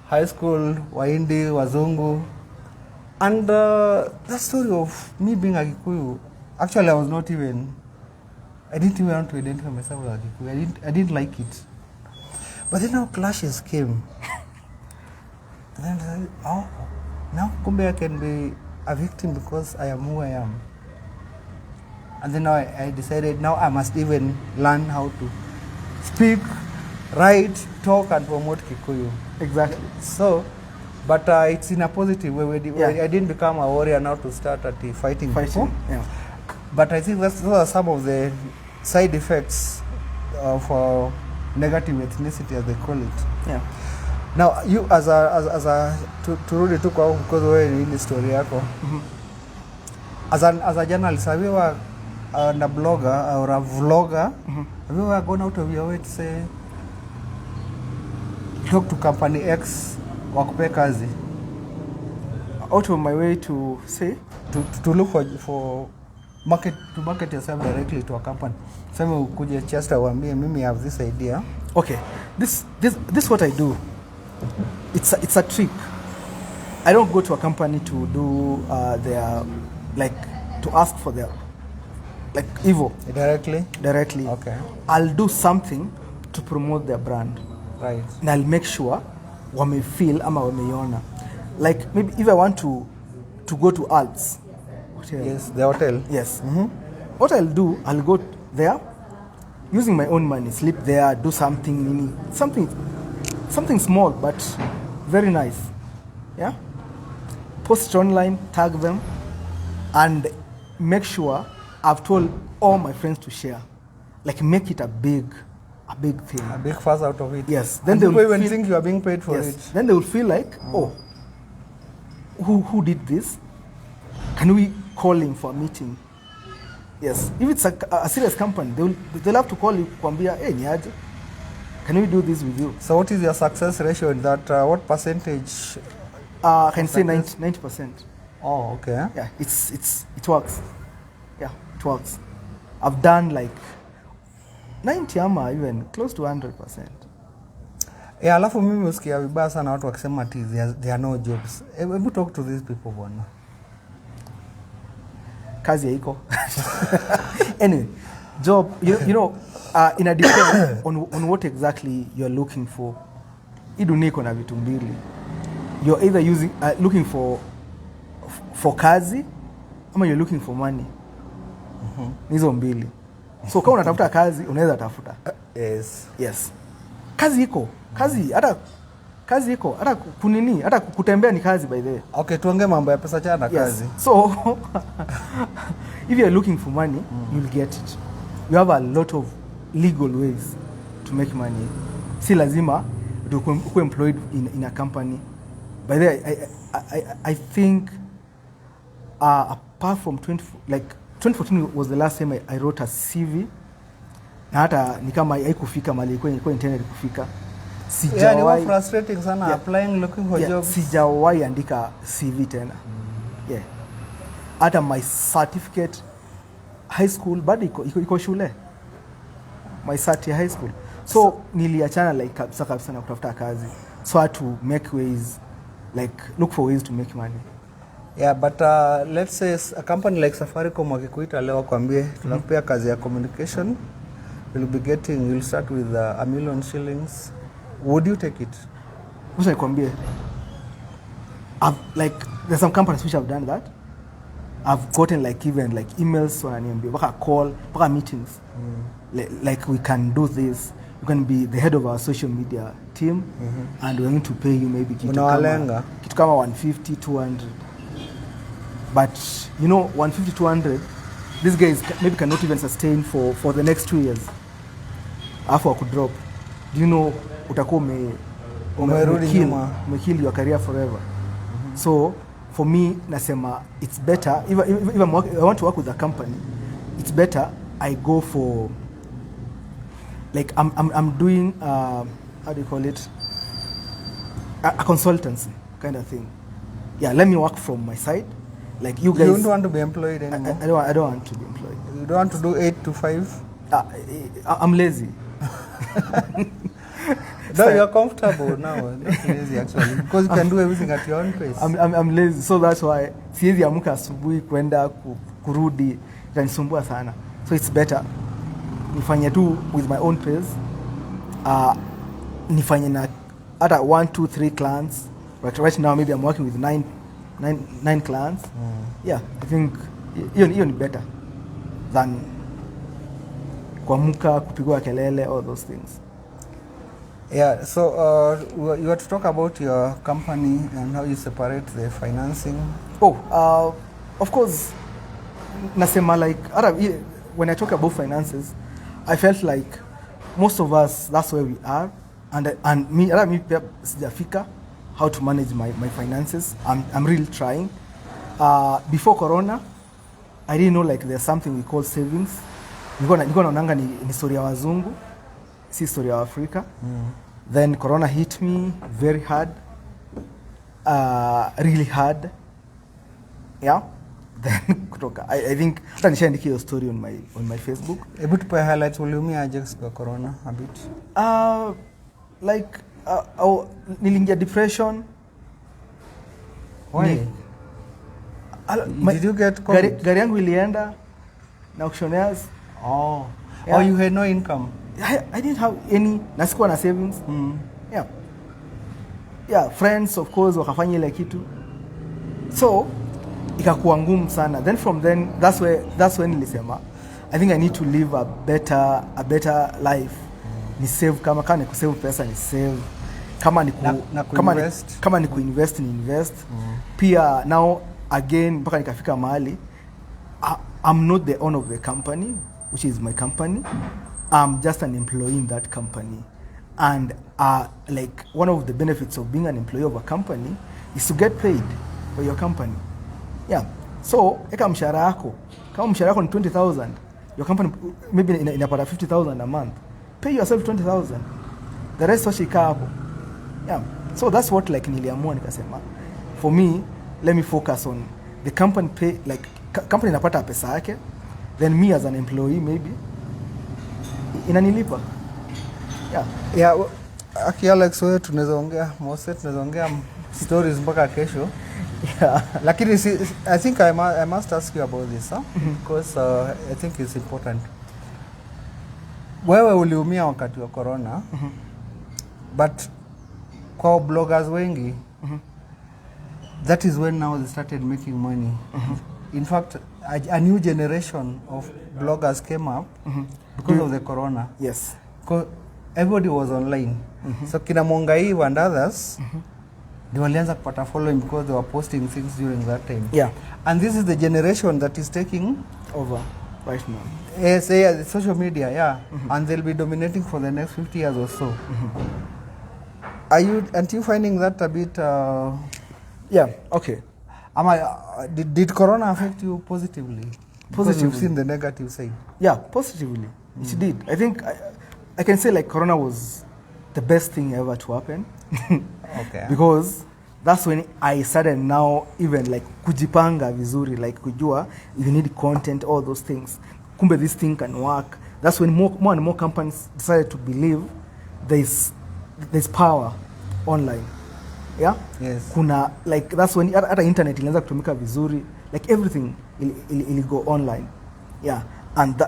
high school, Waindi, Wazungu. And that story of me being a Kikuyu, actually I didn't even want to identify myself as a Kikuyu. I didn't like it. But then now clashes came. And then I said, oh, now kumbe I can be a victim because I am who I am. And then now I decided now I must even learn how to speak, write, talk, and promote Kikuyu. Exactly. So, but it's in a positive way. Where I didn't become a warrior now to start at the fighting people. Yeah. But I think those are some of the side effects of negative ethnicity, as they call it. Yeah. Now, you as a turudi tu kwa because wewe ni hii story yako. As a journalist, have you ever a blogger or a vlogger, have you ever gone out of your way to say talk to company X wakupe kazi? Out of my way to say to look for market yourself directly to a company. Sema ukuje Chester waambie mimi have this idea. Okay. This what I do. It's a trick. I don't go to a company to do their like to ask for their like evil directly. Okay. I'll do something to promote their brand. Right. And I'll make sure wame feel ama wameiona. Like maybe if I want to go to Alps hotel. Yes, the hotel. Yes. What I'll do, I'll go there using my own money, sleep there, do something small but very nice. Yeah. Post it online, tag them, and make sure I've told all my friends to share. Like make it a big thing. A big fuss out of it. Yes. Then they will even think you are being paid for it. Then they will feel like, oh, who did this? Can we call him for a meeting? Yes. If it's a serious company, they'll have to call you kuambia, hey, niaje, can we do this with you? So what is your success ratio in that? What percentage? I can say 90%. Oh, okay. Yeah, it works. Yeah, it works. I've done like 90 ama even close to 100%. Yeah, alafu mimi usikia vibaya sana watu wakisema ati there are no jobs. Hebu talk to these people bwana. Kazi haiko. Anyway, job, you know, in a depend on what exactly you're looking for. Hii dunia iko na vitu mbili. You're either looking for kazi ama you're looking for money. Hizo mbili. So kama unatafuta kazi, unaweza tafuta. Yes. Kazi iko. Kazi iko. Hata kunini, hata kutembea ni kazi by the way. Okay, tuongee mambo ya pesa chana kazi. So if you're looking for money, you'll get it. You have a lot of legal ways to make money. Si lazima uko employed in a company. By the way, I think apart from 2014 was the last time I wrote a CV. Na hata ni kama haikufika mali ilikuwa intended kufika. Sijawahi frustrating sana applying looking for jobs. Sijawahi andika CV tena. Yeah. Hata my certificate high school bado iko shule. My cert high school. So niliachana like kabisa na kutafuta kazi. So I had to make ways like look for ways to make money. Yeah, but let's say a company like Safaricom wakikuita leo kwambie tunakupea kazi ya communication, you'll start with $1 million. Would you take it? What's I kwambie? Like there's some companies which have done that. I've gotten like even like emails wananiambia baka call, baka meetings. Like we can do this. You can be the head of our social media team and we're going to pay you maybe kitu kama 150, 200. But you know 150, 200 these guys maybe cannot even sustain for the next 2 years. After I could drop. Do you know utakuwa umekill your career forever. So for me nasema it's better if I want to work with a company, it's better I go for like I'm doing how do you call it, a consultancy kind of thing. Yeah, let me work from my side. Like you guys, you don't want to be employed anymore. I don't want to be employed. You don't want to do 8 to 5. I'm lazy. No, you're comfortable now. Not lazy actually, because you can do everything at your own pace. I'm lazy, so that's why siwezi amka asubuhi kwenda kurudi itanisumbua sana. So it's better nifanye tu with my own pace. Nifanye na hata 1, 2, 3 clients. Right now maybe I'm working with 9 clients. Yeah, I think hiyo ni better than kuamka kupigwa kelele, all those things. Yeah, so you have to talk about your company and how you separate the financing. Of course, nasema like when I talk about finances, I felt like most of us, that's where we are, and me pia sijafika how to manage my finances. I'm really trying. Before Corona, I didn't know like there's something we call savings. Nilikuwa naonanga ni story ya wazungu, si story ya Afrika. Then Corona hit me very hard, really hard. Yeah. Then kutoka I think hata nishaandika hiyo story on my Facebook. Able to highlight uliumia aje kwa Corona a bit? Like nilingia depression. Why? Did you get COVID? Gari yangu ilienda na auctioneers. Yeah. You had no income. I didn't have any, na sikuwa na savings. Yeah, friends of course wakafanya ile kitu. So ikakuwa ngumu sana. Then from then that's when nilisema I think I need to live a better life. Ni save kama ni kusave pesa ni save. Kama ni kuinvest ni invest. Pia now again mpaka nikafika mahali I'm not the owner of the company, which is my company. I'm just an employee in that company. And like one of the benefits of being an employee of a company is to get paid for your company. Yeah. So, eka mshahara yako. Kama mshahara yako ni 20,000, your company maybe inapata 50,000 a month. Pay yourself 20,000. The rest washika hapo. Yeah. So that's what like niliamua nikasema. For me, let me focus on the company pay, like company inapata pesa yake, then me as an employee maybe inanilipa. Yeah, aki Alex wewe tunaweza ongea stories mpaka kesho. Yeah. Lakini I think I must ask you about this, because I think it's important. Wewe uliumia wakati wa Corona. But kwa bloggers wengi, that is when now they started making money. In fact, a new generation of bloggers came up because of the Corona. Yes. Because everybody was online. So kina Mongai and others, they walianza kupata following because they were posting things during that time. Yeah. And this is the generation that is taking over right now. Yes, social media, yeah. And they'll be dominating for the next 50 years or so. Aren't you finding that a bit... Yeah, okay. Did Corona affect you positively? Because you've seen the negative side. Yeah, positively. It did. I think I can say like Corona was the best thing ever to happen. Okay. Because that's when I started now even like kujipanga vizuri, like kujua you need content, all those things. Kumbe this thing can work. That's when more and more companies decided to believe there's power online. Yeah? Yes. Kuna like that's when hata internet ilianza kutumika vizuri, like everything ili go online. Yeah. And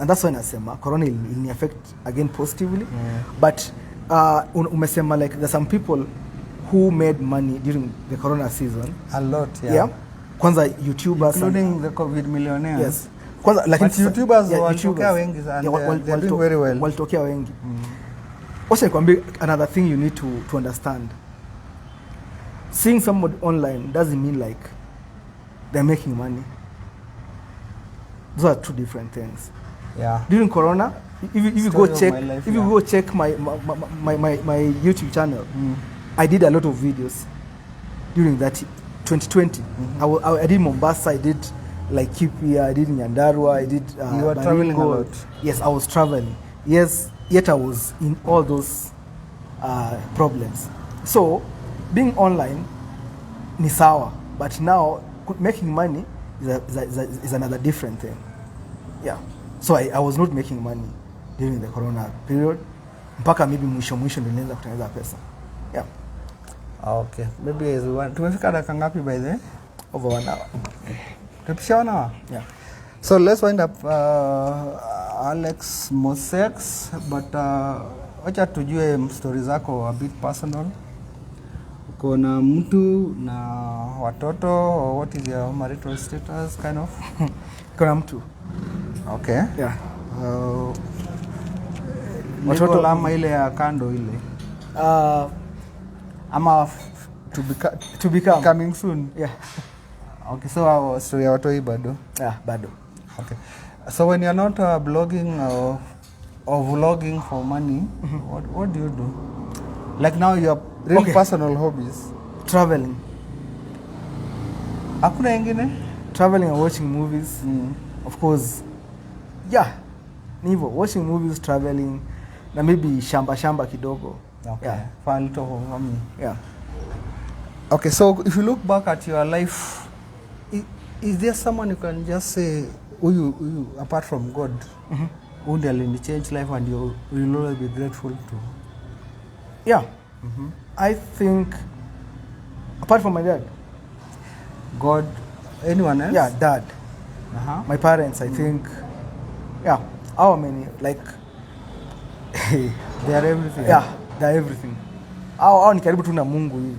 that's when nasema corona will affect again positively. But umesema like there's some people who made money during the corona season. A lot, yeah. Yeah. Kwanza YouTubers, including the COVID millionaires. Yes. Kwanza like YouTubers walitokea wengi and they're doing very well. Walitokea wengi. Also nikwambie another thing you need to understand. Seeing somebody online doesn't mean like they're making money. Those are two different things. Yeah. During corona, if you go check my YouTube channel, I did a lot of videos during that 2020. I did Mombasa, I did like Kipia, I did Nyandarua, I did you were traveling a lot. Yes, I was traveling. Yes, yet I was in all those problems. So being online ni sawa, but now making money is another different thing. Yeah. So I was not making money during the corona period. Mpaka maybe mwisho ndio nilianza kutengeneza pesa. Yeah. Okay. Maybe as one. Tumefika dakika ngapi by the way? Over 1 hour. Tupisha 1 hour? Yeah. So let's wind up Alex Moseax, but wacha tujue stories zako a bit personal. Uko na mtu na watoto, or what is your marital status kind of? Kuna mtu. Okay. Yeah. Watoto lama ile ya kando ile. Ama to become coming soon. Yeah. Okay, so story ya watoi bado. Yeah, bado. Okay. So when you're not blogging or vlogging for money, what do you do? Like now your real personal hobbies. Traveling. Hakuna ingine? Traveling and watching movies. Of course. Yeah. Nivo, watching movies, traveling, na maybe shamba kidogo. Okay. Yeah. For a little family. Yeah. Okay, so if you look back at your life, is there someone you can just say, who you apart from God, who will change life and you will always be grateful to? Yeah. I think, apart from my dad. God, anyone else? Yeah, dad. My parents, I think, yeah, how many, like, they are everything. Yeah, they are everything. Hao ni karibu tu na Mungu hivi.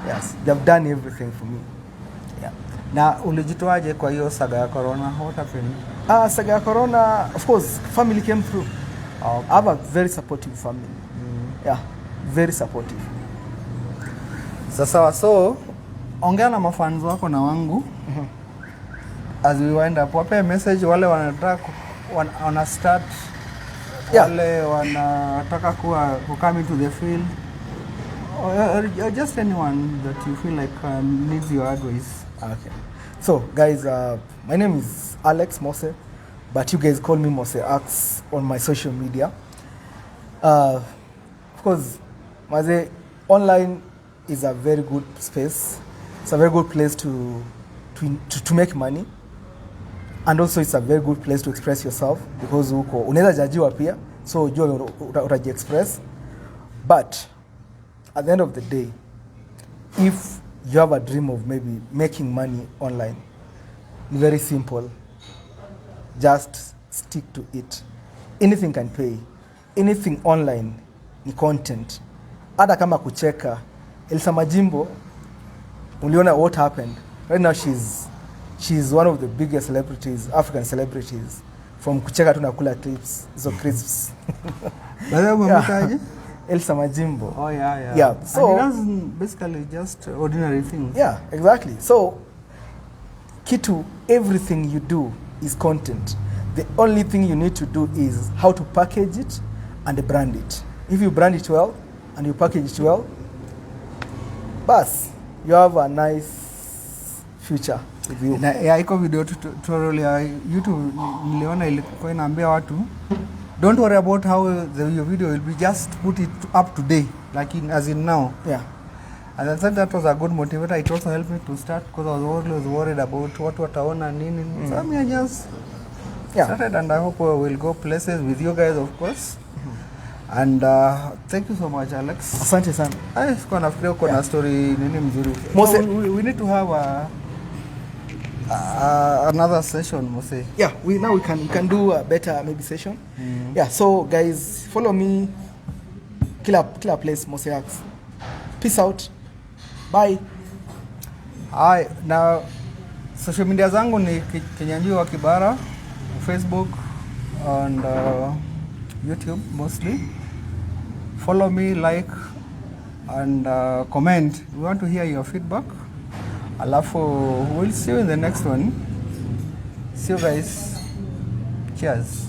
Yes, they have done everything for me. Yeah. Na ulijitoaje kwa hiyo saga ya corona? What happened? Saga ya corona, of course, family came through. Okay. I have a very supportive family. Yeah, very supportive. Sasa so ongea na mafans wako na wangu. As we wind up, wape message wale wanataka wana start, wale wanataka come into the field, or just anyone that you feel like needs your advice. Okay. So guys, my name is Alex Mose, but you guys call me Moseax on my social media. Of course, Maze, online is a very good space. It's a very good place to make money. And also it's a very good place to express yourself because unaweza jajiwa pia, so ujue utaji express. But at the end of the day, if you have a dream of maybe making money online, it's very simple. Just stick to it. Anything can pay. Anything online ni content. Hata kama kucheka, Elsa Majimbo, uliona what happened. Right now she's one of the biggest celebrities, African celebrities, from kucheka tu na kula clips, so crisps. Yeah. Elsa Majimbo. Oh yeah. Yeah. So and he does basically just ordinary things. Yeah, exactly. So kitu, everything you do is content. The only thing you need to do is how to package it and brand it. If you brand it well and you package it well, bas, you have a nice future with you. Na iko video tutorial ya YouTube niliona ilikuwa inaambia watu, don't worry about how your video will be, just put it up today, like as in now. Yeah. And I thought that was a good motivator. It also helped me to start because I was always worried about what wataona nini. So I mean, I just started, and I hope we'll go places with you guys, of course. And thank you so much, Alex. Asante sana. Sikuwa nafikiria uko na story nini mzuri. Mose- We need to have another session, Mose. Yeah, we can do a better maybe session. Yeah, so guys, follow me. Killer place, Moseax. Peace out. Bye. Hi, na social media zangu ni Kinyanjui Kibara, Facebook and YouTube mostly. Follow me, like and comment. We want to hear your feedback. Alafu, we'll see you in the next one. See you guys. Cheers.